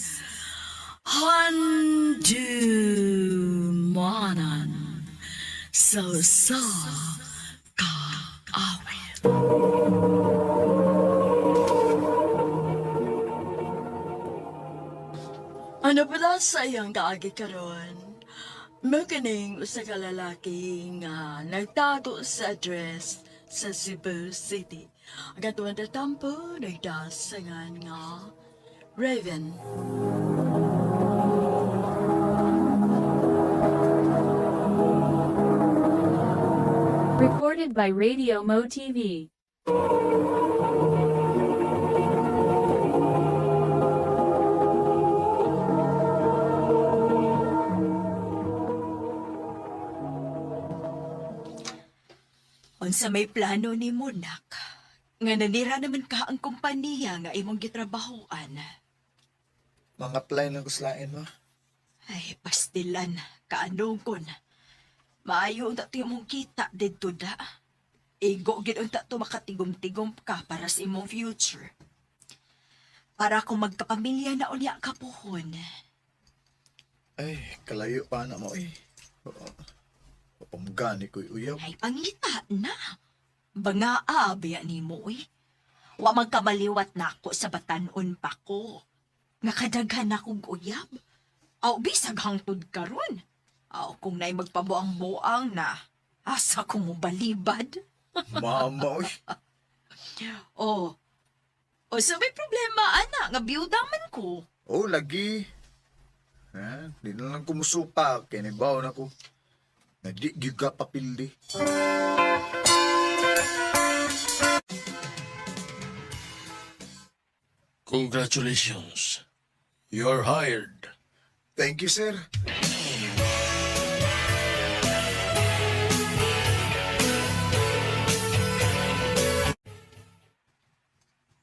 Handumanan sa kaawit. Ano pala sa iyang kaagi karon? Maganing usa ka lalaki nga nagtago sa address sa Cebu City. Ang katuan tatampo nagdasangan nga Raven. Recorded by Radio Mo TV. Unsa may plano ni mo, nak? Nga nanira naman ka ang kumpanya nga imong gitrabahoan. Mga plan lang kuslain mo. Ay, pastilan, kaanungkon. Maayo unta ti mong kita didto da. Igo gid unta to makatigom-tigom ka para sa imong future. Para kung magkapamilya na unya ka pohon. Ay, kalayo pa na mo eh. Pamugani ko'y uyaw. Ay, pangita na. Bangaa, biya ni mo eh. Wa magkamaliwat na ako sa batanon pa ko. Nga kadaghan akong uyab. Aw, bisag hangtod karon. Aw, kung na'y magpabuang-buang na, asa kong balibad. Mama, oy. Oh. O so may problema, ana, nga biyuda man ko. Oh, lagi. Di na lang kumusupa. Kinibaw na ko. Na di giga papildi. Congratulations. You're hired. Thank you, sir.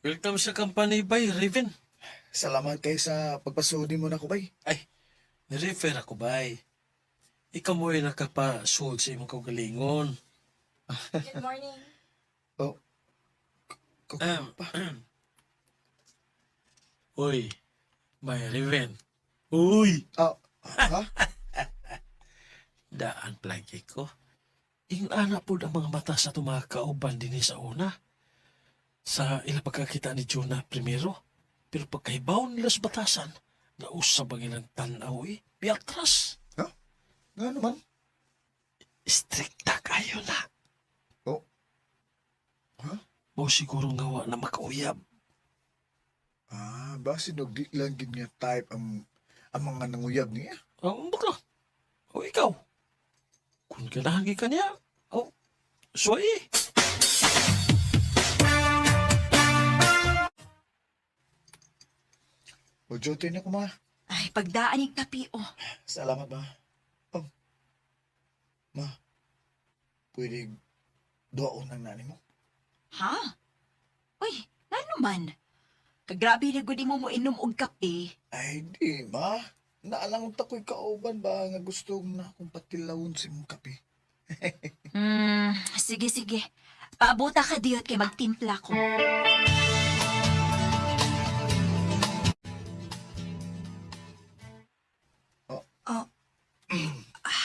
Welcome sa company, bay, Raven. Salamat kayo sa pagpasudi mo na ko, bay. Ay, nirefer ako, bay. Ikaw mo ay nakapasuod sa imong kaugalingon. Good morning. Oh. Uy, may Raven. Uy! Ha? Daan lagi ko. Ing ana po ang mga mata sa mga kauban din sa una. Sa ila pagkakita ni Jonah primero. Pero pagkaibaw nila sa batasan, nausab ang ilang tanaw Piatras. Ha? Nga naman? Strikta kayo na. Oh. Ha? O siguro nga na makauyab. Basi di lang gid nga type ang mga nanguyab niya. Bakla. O ikaw. Kung ganahan ka niya, suway. O, jote na ko, ma. Ay, pagdaan yung kapi, oh. Salamat, ma. Oh. Ma, pwede doon ng nani mo? Ha? Uy, ano man? Kagrabe na gudi mo inom og kape. Ay, di, ma. Naalangon ta ko'y kauban ba nga gusto na akong patilawon sa mong kape. Sige, sige. Paabuta ka diyot kay magtimpla ko.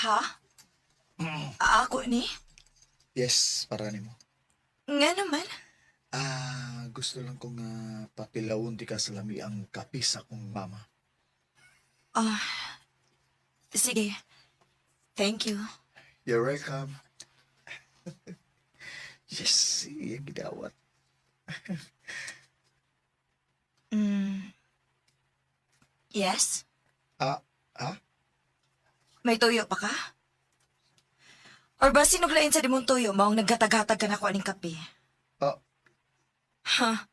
Ha? Ako ni? Yes, para ni mo. Nga naman? Gusto lang kong patilawon di ka sa lami ang kape sa akong mama. Sige. Thank you. You're welcome. Yes, yung gidawat. Yes? May tuyo pa ka? Or ba sinuglain sa dimong tuyo maong naggatag-hatag ka na ko aning kape? Ha?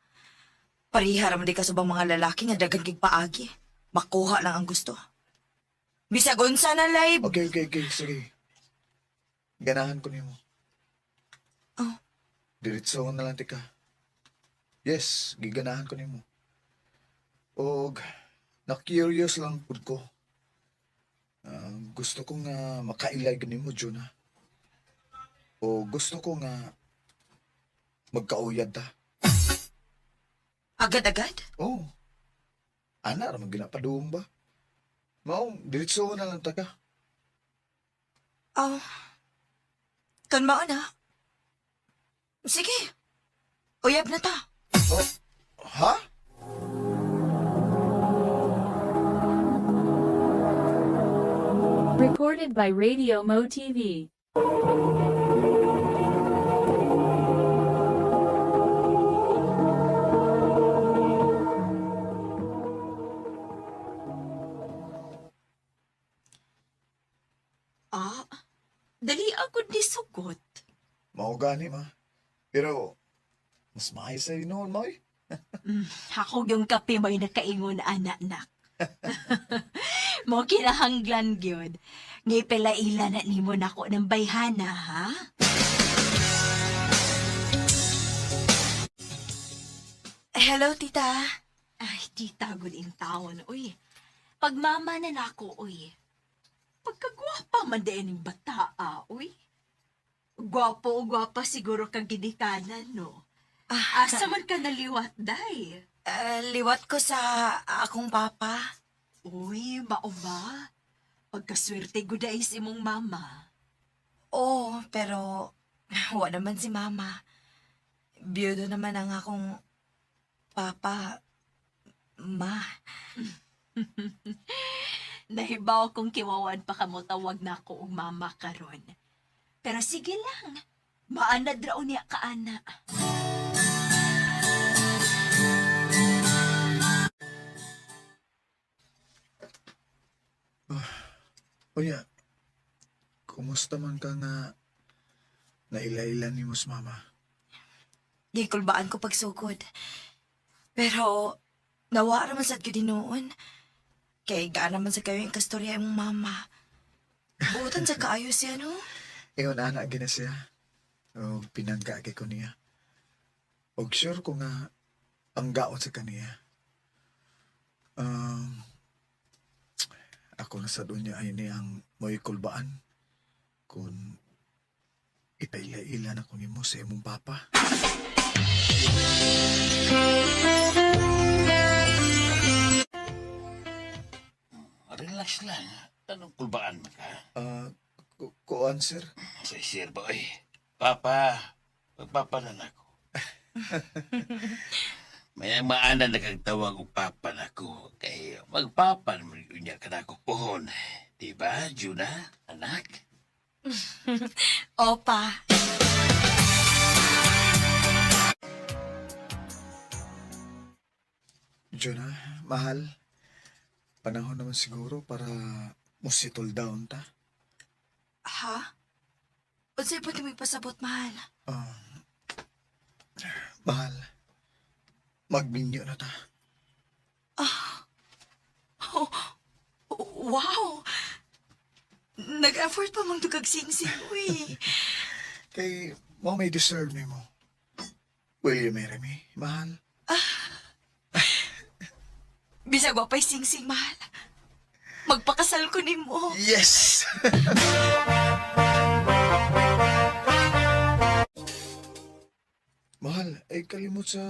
Parihara mo di ka subang mga lalaki nga dagang paagi. Makuha lang ang gusto. Bisag unsa na live. Okay. Sige. Ganahan ko niyo. Oh. Diretso na lang tika. Yes, giganahan ko niyo. Og, na-curious lang pud ko. Gusto ko nga makailag ni mo, Jonah. O gusto ko nga magkauyad ta. Agad-agad? Oo. Ana, ramang ginapadoong ba? Maong, diretso na lang ta ka. Kanmao na. Sige. Uyab na ta. Ha? Recorded by Radio Mo TV. Dali ako di sugot. Mao gani, ma. Pero, mas maayos sa'yo noon, ma. Ako yung kape mo'y nakaingon, anak. Mo kinahanglan gyud. Ngay pelaila na nimo nako ng bayhana, ha? Hello, tita. Ay, tita, good in town. Uy, pagmama na nako, uy. Pagkagwapa man din yung bata, uy. Gwapo o gwapa siguro kang gidikanan, no? Asa man ka naliwat, day? Liwat ko sa akong papa. Uy, mao ba? Pagkaswerte guday si mong mama. Oo, pero wala naman si mama. Biyudo naman ang akong papa, ma. Nahibaw kong kiwawan pa kamo tawag na ako og mama karon. Pero sige lang, maanad raw niya ka, ana. Unya, kumusta man ka nga nailailan ni Mus Mama? Di kulbaan ko pagsugod. Pero, nawa naman sa noon. Kaya gaan naman sa kayo yung kastorya mong mama. Buutan sa kaayo siya, no? Ingon anak gina siya. O pinangga kay ko niya. Og sure ko nga ang gaon sa kaniya. Ako na sa dunya ay ni ang mo'y kulbaan kung ipaila-ila na ko nimo sa imong papa. Relax lang. Tanong kulbaan mo ka. Kuan, sir? Sir boy. Papa, magpapanan ako. May maanan na kang tawag o papa na ko. Kaya magpapan mo niya ka na ko pohon. Diba, Juna, anak? Opa. Jonah, mahal. Panahon naman siguro para musitol down ta. Ha? O sa'yo pati may pasabot, mahal? Mahal. Magbinyo na ta. Oh, wow! Nag-effort pa mong dugag sing-sing, uy. Kay mo may deserve ni mo. Will you marry me, mahal? Bisag wapay sing-sing, mahal. Magpakasal ko ni mo. Yes! Mahal, ay kalimot sa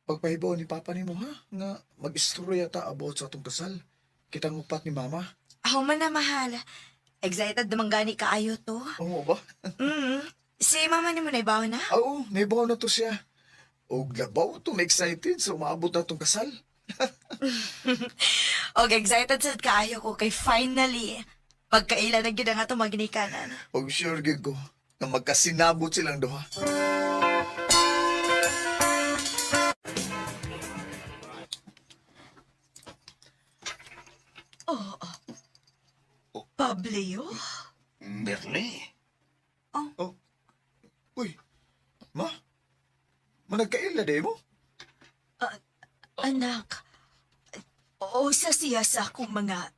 pagpahibaw ni Papa ni mo, ha? Nga mag-istorya ta about sa atong kasal. Kitang upat ni Mama. Ako man na, mahal. Excited naman gani kaayo to. Oo ba? Si Mama ni mo na ibaw na? Oo, naibaw na to siya. O labaw to, na-excited sa umaabot na itong kasal. Og excited sad kaayo ko kay finally pagkaila na gyud nga to maginikanan. Og sure gid ko na magkasinabot silang duha. Pablio? Merle? Uy, ma? Managkaila de mo? Anak, o sa siya sa akong mga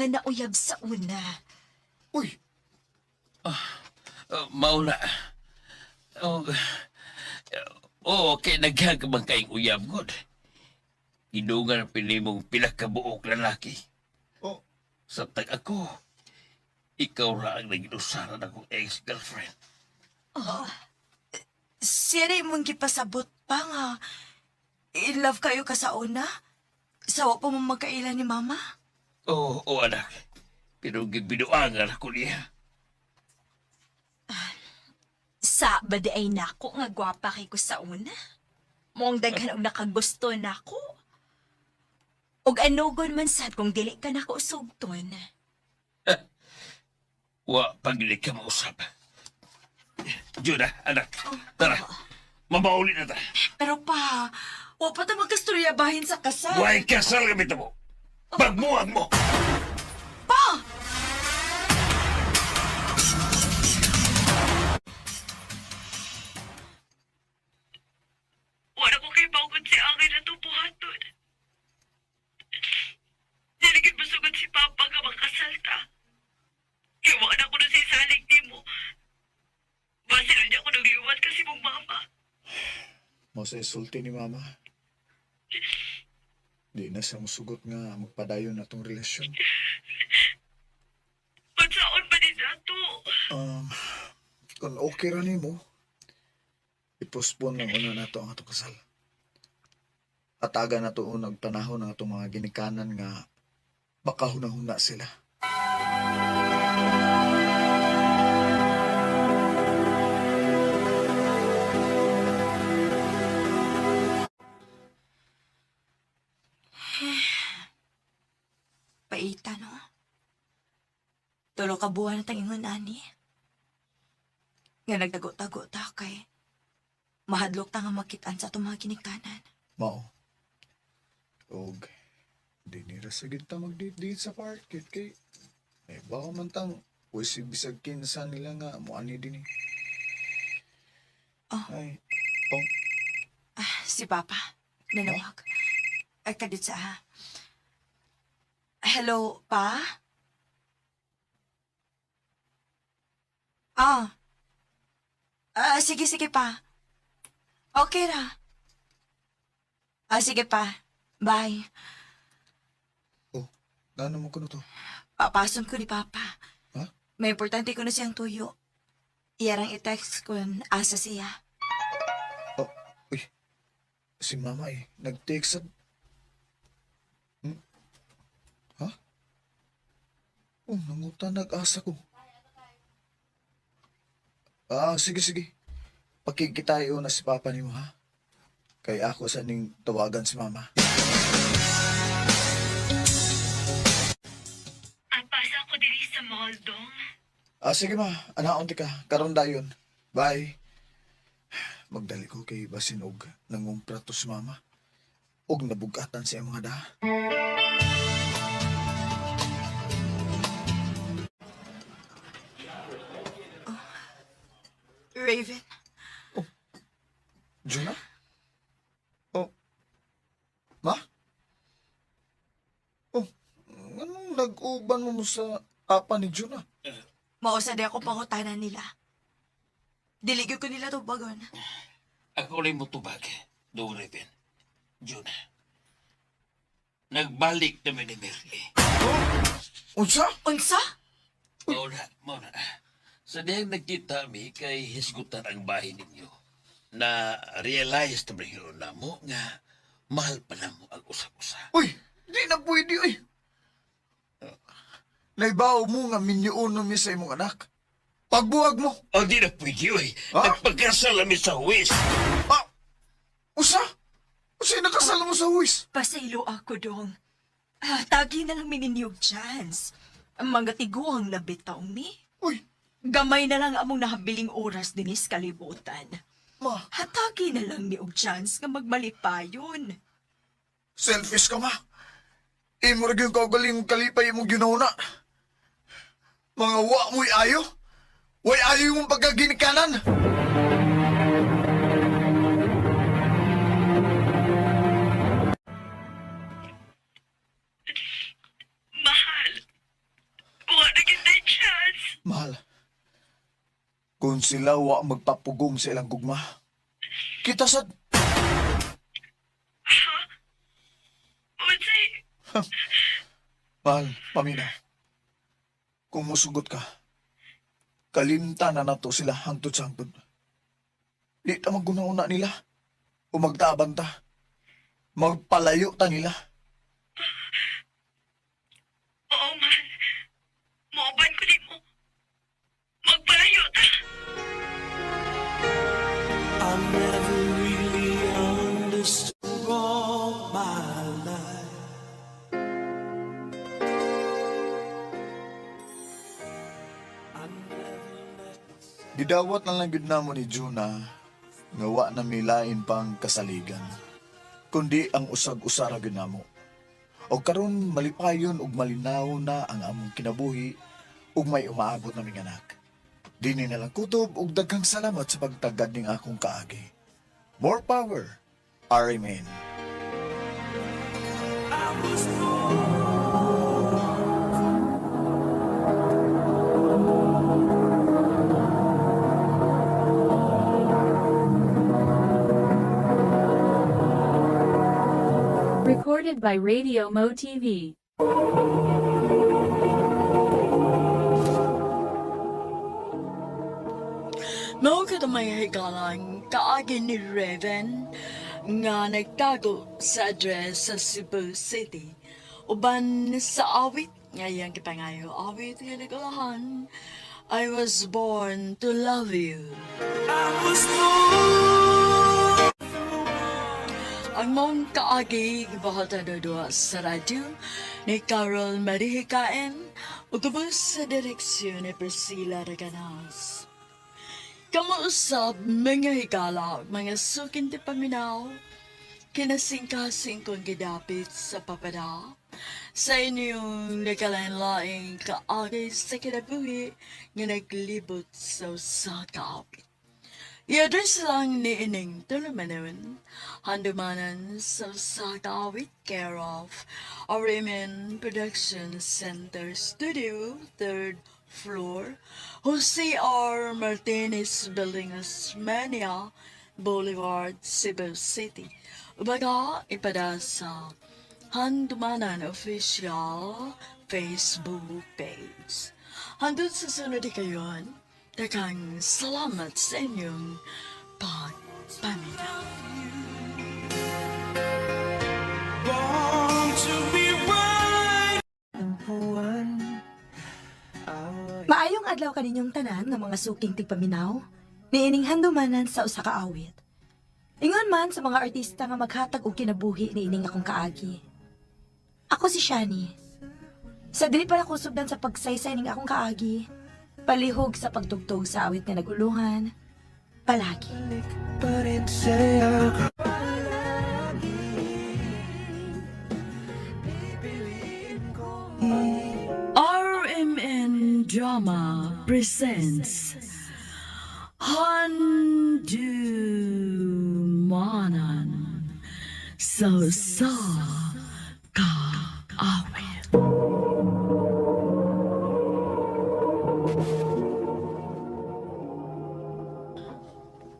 nauyab sa una. Uy! Mauna. Okay, naghagabang kayong uyab god. Idungan ang pinimong pinakabuok lalaki. Sa tag ako, ikaw ra ang nag-inusaran akong ex-girlfriend. Siya mong gipasabot pa nga. In love kayo ka sa una? Sawa pa mong magkaila ni Mama? Oo, anak. Pero gibinuangan ako niya. Sa badi ay nako nga gwapa kay ko sa una. Mong daghan og nakagusto nako. Og anugon man sad kung dili ka nako sugton. Wa pagli ka mausap. Juda, anak. Tara. Mabauli na ta. Pero pa, wa pa ta magkastoryabahin sa kasal. Why kasal kami mo? Pagmuang mo! Pa! Wala ko kay Bawgon si Angay na tubuhaton. Niligid masugod si Papa nga makasal ta. Iwan ako na sa isalig ni mo. Basi na niya ako nag-iwan kasi mong mama. Mo sa isulti ni Mama. Di na siya musugot nga magpadayon na tong relasyon. Pagsaon pa din nato. Kung okay ra nimo, i-postpone lang una na to ang atong kasal. Hataga na to unang panahon ng atong mga ginikanan nga baka hunahuna sila. Paita, no? Tulo ka buwan na tangingon, ani. Nga nagtago-tago ta kay mahadlok ta nga makitaan sa itong mga ginikanan. Mao. Og di nira sa gid ta mag-date sa park kay Baka man tang, si bisag kinsa nila nga, muani din eh. Oh. Ay, Si Papa. Nanawag. Ay, kadit sa... Hello, Pa? Sige, sige, Pa. Okay na. Sige, Pa. Bye. Gano'n mo ko na to? Papason ko ni Papa. Ha? May importante ko na siyang tuyo. Iyarang i-text ko asa siya. Si Mama nag-text sa... Ha? Nangutan nag-asa ko. Sige. Pakikitayo na si Papa ni mo, ha? Kaya ako sa ning tawagan si Mama. Apasa ko diri sa mall, Dong. Sige ma, anaon ka. Karon dayon. Bye. Magdali ko kay basin og nangumpra to si Mama. Og nabugatan siya mga da. Raven? Juna? Ma? Anong nag-uban mo sa papa ni Juna? Mausa di ako pangutanan nila. Diligyo ko nila tubagon. Ako rin mo tubag, Dong Raven. Juna. Nagbalik namin ni Merly. Unsa? Unsa? Mauna. Sa diyang nagkita mi kay hisgutan ang bahay ninyo. Na realize na rin na mo nga mahal pa na mo ang usa-usa. Uy! Di na pwede, uy! Naibaw mo nga minyuon mi sa imong anak. Pagbuwag mo! Di na pwede, uy. Nagpagkasal namin sa huwis. Usa? Usa nakasal mo sa huwis? Pasaylo ako, Dong. Tagi na lang mininiyog chance. Ang mga tiguang labit taong mi. Uy! Gamay na lang among nahabiling oras dinis kalibutan. Ma! Hatagi na lang ni og chance nga magmalipayon. Selfish ka, ma. Imo rin yung kagaling kalipay mong ginuna. Mga wa mo'y ayo. Way ayo mong pagkaginikanan. Mahal. Wala na kita chance. Mahal. Kung sila wa magpapugong sa ilang gugma, kita sad. Unsay? Mahal, pamina. Kung musugot ka, kalimta na nato sila hangtod sa hangtod. Di ta maggunauna nila o magtaban ta. Magpalayo ta nila. Oo, mahal. Mauban ko din mo. Magpalayo ta. I never really understood all my life. Gidawat na lang gid namo ni Juna nga wa na milain pang kasaligan, kundi ang usag-usara gid namo. O karon malipayon ug malinaw na ang among kinabuhi ug may umaabot naming anak. Dini na lang kutob ug daghang salamat sa pagtagad ning akong kaagi. More power, Amen. Recorded by Radio Mo TV. Mao ka may higalang kaagi ni Raven nga nagtago sa address sa Cebu City. Uban sa awit ngayang kipangayo awit nga nagalahan. I was born to love you. Ang mong kaagi gibahalta dodua sa radyo ni Carol Marihikain ug tubos sa direksyon ni Priscilla Reganas. Kamuusap mga higala, mga sukin ti paminaw, kinasingkasing kong gidapit sa papada sa inyong nagkalain-laing kaagay sa kinabuhi nga naglibot sa usa ka awit. I-address lang ni Ining Tulumanon, handumanan sa usa ka awit care of Arimen Production Center Studio, 3rd floor, Jose R. Martinez Building, Osmania Boulevard, Cebu City. Ubaga, ipada sa Handumanan Official Facebook page. Handun sa sunod kayon, dakang salamat sa inyong pagpaminaw. Maayong adlaw kaninyong tanan nga mga suking tigpaminaw, niining handumanan sa usa ka awit. Ingon man sa mga artista nga maghatag og kinabuhi niining akong kaagi. Ako si Shani. Sa dili pa ako subdan sa pagsaysay ning akong kaagi, palihog sa pagtugtog sa awit nga naguluhan, palagi. RMN Drama presents Handumanan sa kaawit.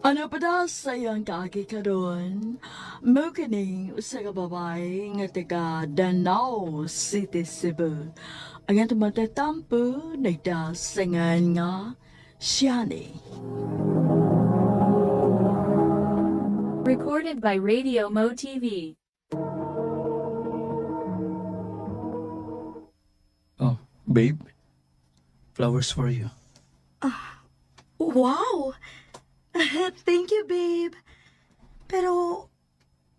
Ano pa daw sa iyang kaagi karon? Mo kining usa ka babae nga taga Danao City, Cebu. Ang atong matatampo nagdasangan nga Shani. Recorded by Radio Mo TV. Oh, babe. Flowers for you. Wow! Thank you, babe. Pero,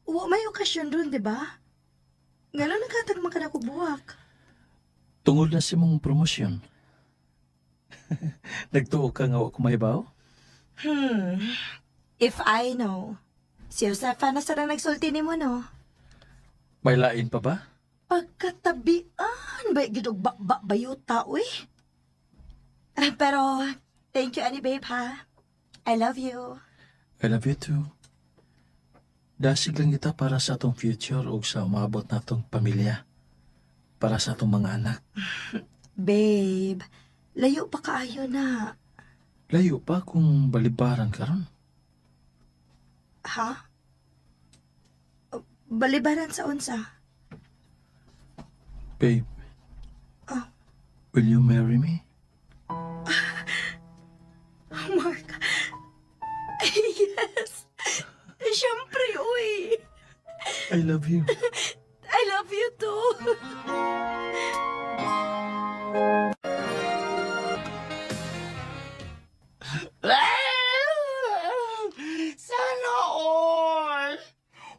may okasyon dun, di ba? Ngano nagkatagman ka na ko buwak? Tungod na si mong promosyon. Nagtuo ka nga wa kumahibaw? If I know. Si Josefa na sarang nagsulti ni mo, no? May lain pa ba? Pagkatabian, ba gidog bayuta, uy? Pero, thank you, ani babe, ha? I love you. I love you too. Dasig lang kita para sa atong future o sa umabot na atong pamilya. Para sa atong mga anak. Babe, layo pa kaayo na. Layo pa kung balibaran ka ron. Ha? Balibaran sa unsa? Babe, Oh. will you marry me? Mark. Yes. Siyempre, uy. I love you. I love you too. Sana all!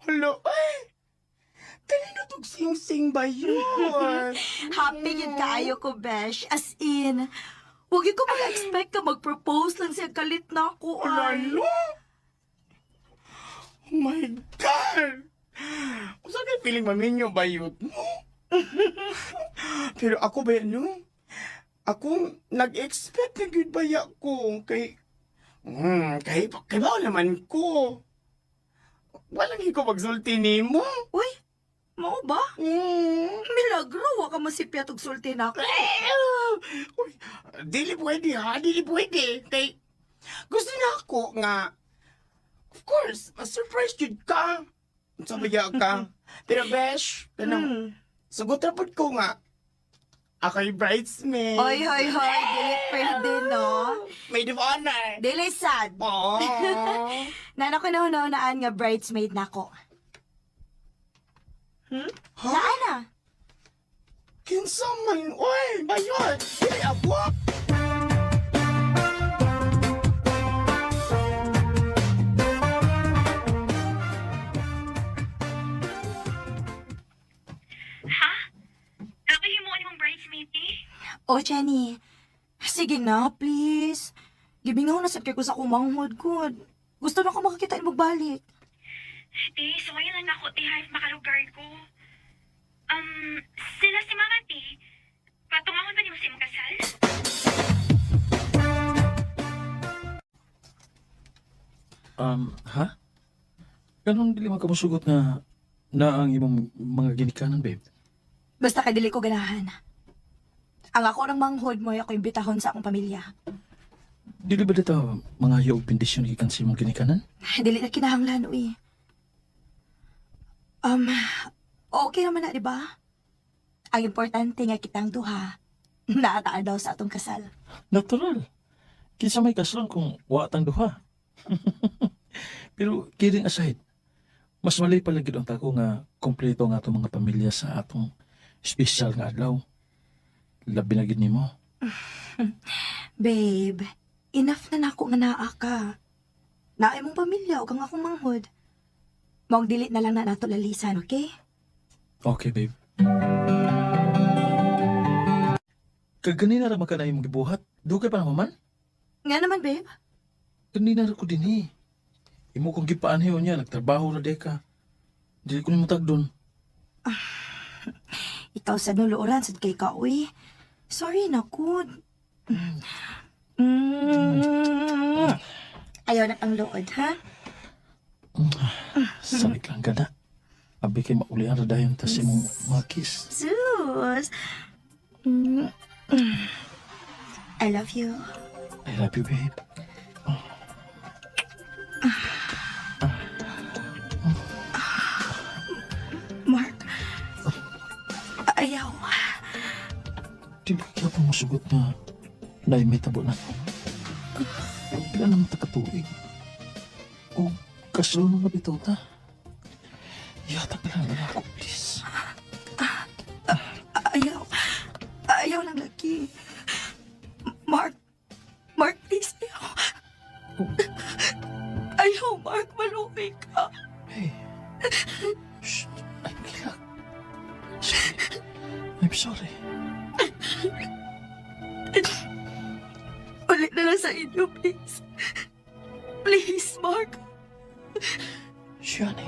Hala, ay! Kanino tong sing-sing ba yun? Happy yun kaayo ko, Besh. As in, huwag ko mag-expect ka mag-propose lang siya kalit na ako. Lalo? Oh my God! Usa kay feeling maminyo ba yun mo? Pero ako ba yan, no? Ako, nag-expect na good ba ko kay... kay ba naman ko? Walang ko magsulti ni mo. Uy, mao ba? Milagro, wa ka masipyat og sulti na ako. Uy, dili pwede ha, dili pwede. Kay, gusto na ako nga, of course, ma-surprise jud ka. Sabaya ka. Pero besh, sagot rapod ko nga, ako'y bridesmaid. Hoy, dili pwede, no? Maid of honor. Dili sad. Oo. Nana ko na nga bridesmaid na ako. Saan na? Kinsa man, oy, bayon, dili ako. Oh, Jenny. Sige na, please. Gibingaw na sa ko sa kumanghod ko. Gusto na ko makakita magbalik. Ti, sumayin lang ako, ti, ha, makalugar ko. Sila si Mama, ti. Patungahon ba niyo sa imong kasal? Ha? Ganon dili man kamusugot nga na ang imong mga ginikanan, babe. Basta kay dili ko ganahan. Ang ako ng manghod mo ako imbitahon sa akong pamilya. Dili ba dito mga yaog bendisyon gikan sa imong ginikanan? Dili na kinahanglan, uy. Okay naman na, di ba? Ang importante nga kitang duha, naataan daw sa atong kasal. Natural. Kinsa may kaslan kung watang duha. Pero kidding aside, mas malay pala gid ang tako nga kompleto nga atong mga pamilya sa atong special nga adlaw. Labi na gid nimo. Babe, enough na nako nga naa ka. Naay mong pamilya o kang akong manghod. Mong dilit na lang na nato lalisan, okay? Okay, babe. Kaganina ra maka na imong gibuhat. Dugay pa naman? Nga naman, babe. Kanina ra ko dinhi. Imo kong gipaanhiyo niya, nagtrabaho na deka. Dili ko nimo tagdon. Ikaw sa nuluoran, sad kay ka, uy. Sorry na, kud. Ayaw na ang lood, ha? Salit lang gana. Abi kay maulian ra dayon ta si mong mga kiss. Sus! I love you. I love you, babe. Mark. Ayaw. Di ba kaya pa masugot na naimitabo na ko? Pila naman ta katuig. O kaslo na bitaw ta. Yata ka lang na ako, please. Ayaw. Ayaw lang lagi. Mark. Mark, please. Ayaw. Ayaw, Mark. Maluwi ka. Hey. Shh. I'm kilag. Sorry. I'm sorry. Ulit na lang sa inyo, please. Please, Mark. Shani.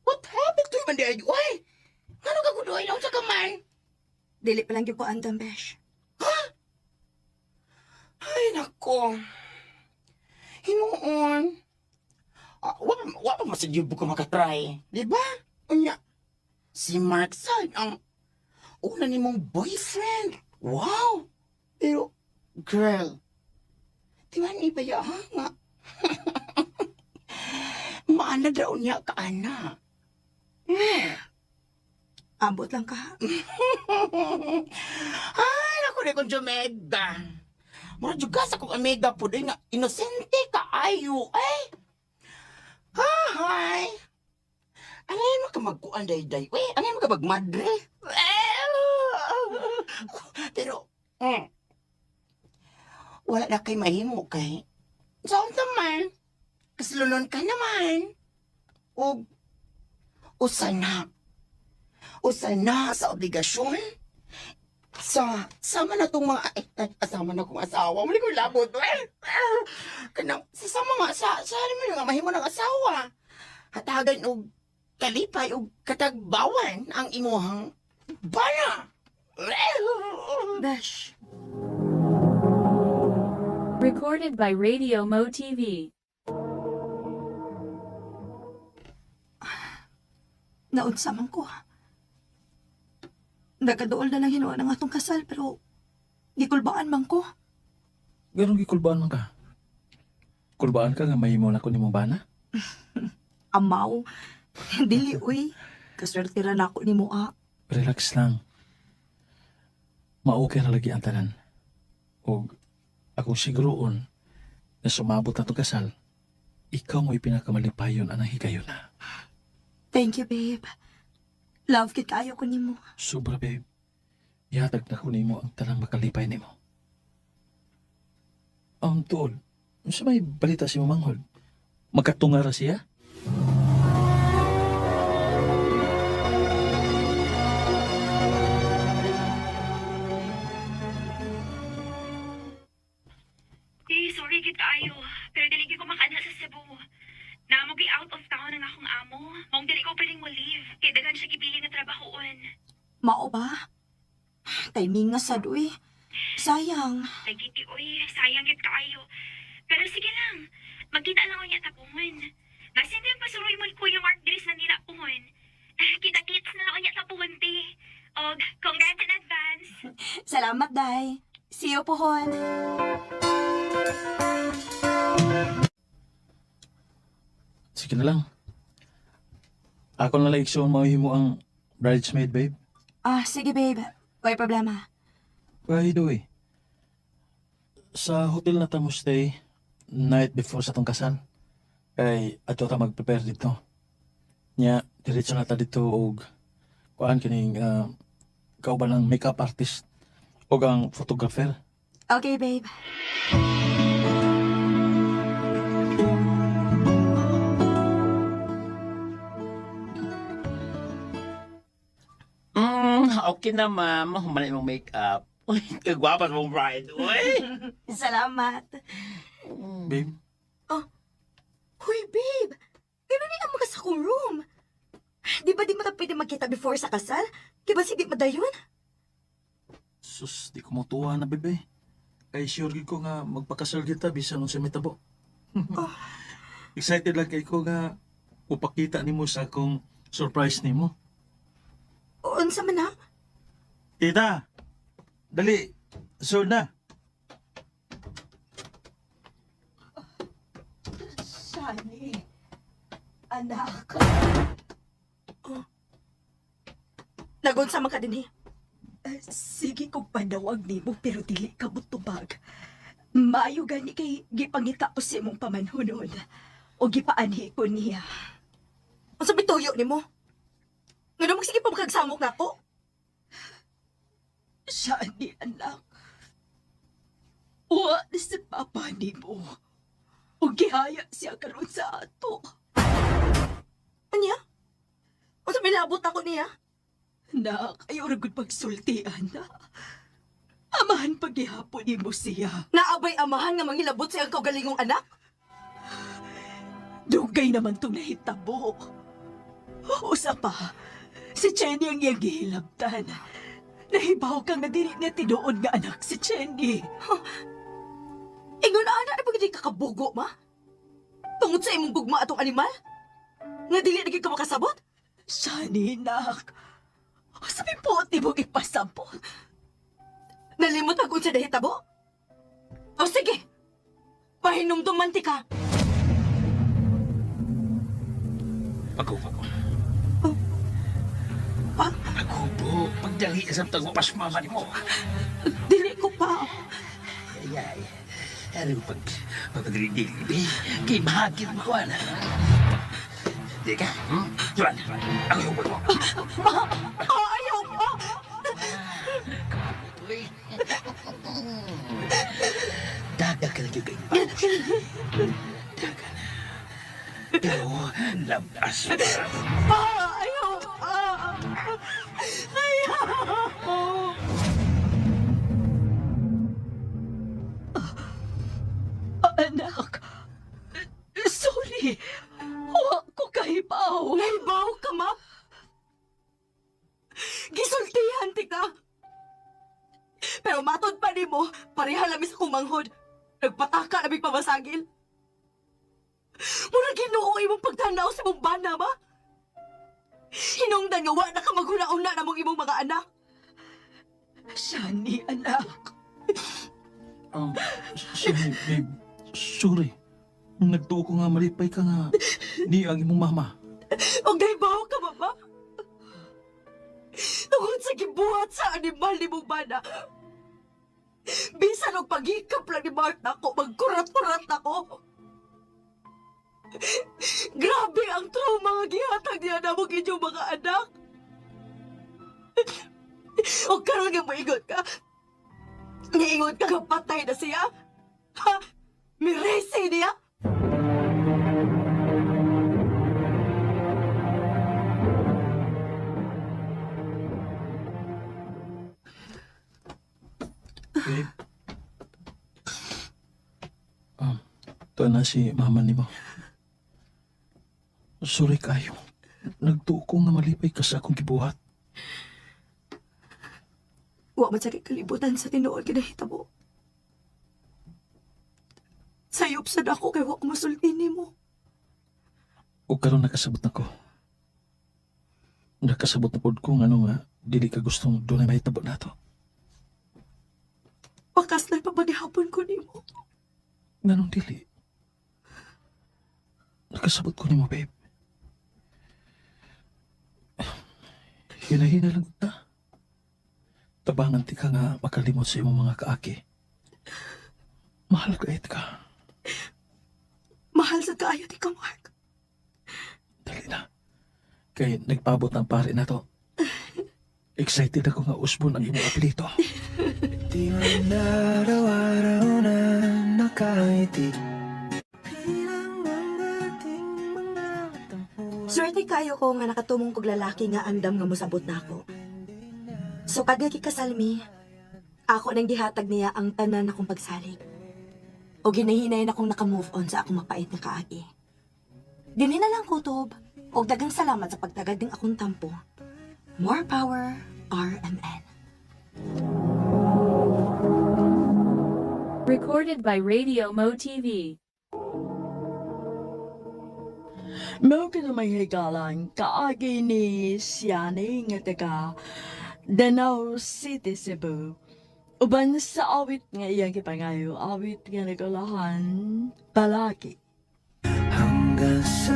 What happened to you, Manday? Uy! Ano ka kudoy na sa kamay? Dili pa lang yung ko andam, Besh. Ay, nako. Hinuon. Wala masadyo ko makatry. Di ba? Unya, si Mark Sad ang una ni mong boyfriend. Wow! Pero, girl, di ba ni baya ha nga? Maana daw niya ka, ana. Ambot lang ka. Ay, naku na kong Jomega. Mura juga sa kong amiga po din nga inosente ka ayo. Ay! Hi! Ano mo ka magkuan day-day? Ano mo ka magmadre? Pero, wala na kay mahimo kay. Saan naman? Kaslulon ka naman. Usana sa obligasyon. Sama na tong mga asama na kong asawa. Muli ko labot. Kanang sasama nga sa mo nga mahimo ng asawa. Hatagan og kalipay og katagbawan ang imuhang bana. Besh. Recorded by Radio Mo TV. Naunsa man ko. Nagadool na lang hinuon ang atong kasal, pero gikulbaan man ko. Ganon gikulbaan man ka? Kulbaan ka nga mahimo na ko ni mong bana? Amaw. Dili, uy. Kaswerte ra na ako ni Mua. Relax lang. Maokay na lagi ang tanan. O akong siguroon na sumabot na itong kasal, ikaw mo ipinakamalipayon anang higayon na. Thank you, babe. Love kit kayo ko ni mo. Sobra, babe. Yatag na ko nimo ang tanang makalipay nimo. Ang tuod, sa may balita si Mamanghod, magkatungara siya? Sorry gid kaayo, pero dili gid ko makana sa Cebu. Namogi out of town ang akong amo. Mong dili ko pwedeng mo leave, kay daghan siya gibili nga trabahoon. Mao ba? Timing nga sad, uy. Sayang. Lagiti oy, sayang gid kaayo. Pero sige lang, magkita lang unya tapuhon. Nasindi ang pasuroy mo ni Kuya Mark Dris na ninapuhon. Kita-kits na lang unya tapuhon, ti. Og, congrats in advance. Salamat, Day. See you, Pohon. Sige na lang. Ako na lang iksuon mo ang bridesmaid, babe. Sige, babe. May problema. By the way, sa hotel na tamo stay, night before sa tong kasal, kay ato ta mag-prepare dito. Nya, diretso na ta dito og kuan kining kauban ng makeup artist og ang photographer. Okay, babe. Okay na, ma'am. Humanay mong make-up. Uy, kagwapas mong bride. Uy! Salamat. Babe, Hoy, babe. Gano'n niya mga sa kong room. Di ba di mo na pwede magkita before sa kasal? Kaya ba sige madayon? sus, di ko matuwa na, bebe. Kay sure gid ko nga magpakasal kita bisan unsa may tabo. Excited lang kay ko nga upakita nimo sa akong surprise nimo. Unsa man na? Tita, dali, sure na. Shani, anak. Nagunsa man ka din sige kong panawag nimo pero dili ka butubag. Maayo gani kay gipangita ko si mong pamanhunon o gipaanhi ko niya. Ang sabi tuyo nimo? Nga magsige pa makagsamok na ako? Shani, anak. Uwa na si papa nimo. O gihaya siya karon sa ato. Anya? O sabi nabot ako niya? Na, kayo ragod pagsultian na. Amahan paghihapon ni mo siya. Naabay amahan nga mangilabot siya ang kaugalingong anak? Dugay naman itong nahitabo. Usa pa, si Chenny ang iyang gihilabtan. Nahibaw kang nadiri na tinuod nga anak si Chenny. Ingon na anak na pag hindi kakabugo, ma? Tungod sa imong gugma atong animal? Nga dili na ka makasabot? Shani, nak. Sabi po, di mo ipasampo. Nalimot ako sa dahitabo? O sige, pahinumdum mantika. Pagkupo. Pagkupo. Pagdali sa tagwapas mama ni mo. Dili ko pa. Ay. Ano pagdili-dili. Kay bahagin mo ko na. Di ka? Juan, ako yung mo. Ayaw pa. Daga ka lang yung kayo. Daga na. Pero, labas pa. Ayaw pa. Ayaw. Anak, sorry. Huwag ko kahibaw. Nahibaw ka, ma? Gisultihan tika. Pero matod pa ni mo, pareha lamis akong manghod. Nagpataka na may pamasagil. Muna ginoo imong pagtanaw sa mong bana, ma? Hinungdan nga wa na ka maghuna-una na mong imong mga anak. Shani, anak. Sorry, babe. Sorry. Nagtuo ko nga malipay ka nga ni ang imong mama. Huwag nahibaw ka, mama. Tungod sa gibuhat sa animal ni mong bana. Bisan og paghikap lang ni Mark na ako, magkurat-kurat ako. Grabe ang trauma nga gihatag niya na mong inyong mga anak. O karon nga maingon ka. Niingon ka nga patay na siya. Ha? Miresi niya? Babe. Ito na si mama ni mo. Sorry kayo. Nagtuo ko nga malipay ka sa akong gibuhat. Wa man sa kalibutan sa tinuod kinahitabo. Sayop sad ako kay wa ko masulti nimo. O karon nakasabot na ko. Nakasabot na pod ko nga ano nga, dili ka gustong doon ay mahitabo na to. Wakas na pagbagihapon ko nimo. Ganong dili. Nakasabot ko ni mo, babe. Hinahina lang ta. Tabangan ti ka nga makalimot sa imong mga kaaki. Mahal ka ka. Mahal sa kaayo ti ka, Mark. Dali na. Kay nagpabot ng pare na to. Excited ako nga usbon ang imong apelito. Di man araw-araw na nakangiti. Swerte kayo ko nga nakatumong kog lalaki nga andam nga mosabot nako. So kada kikasalmi, ako nang gihatag niya ang tanan akong pagsalig. O ginahinay na akong nakamove on sa akong mapait na kaagi. Dinhi na lang kutob, o dagang salamat sa pagtagad ng akong tampo. More power, RMN. Recorded by Radio Mo TV. Mao ka may higalang kaagi ni Siani nga taga Danau City, Cebu. Uban sa awit nga iyang kipangayo, awit nga nagulahan palagi. Hanggang sa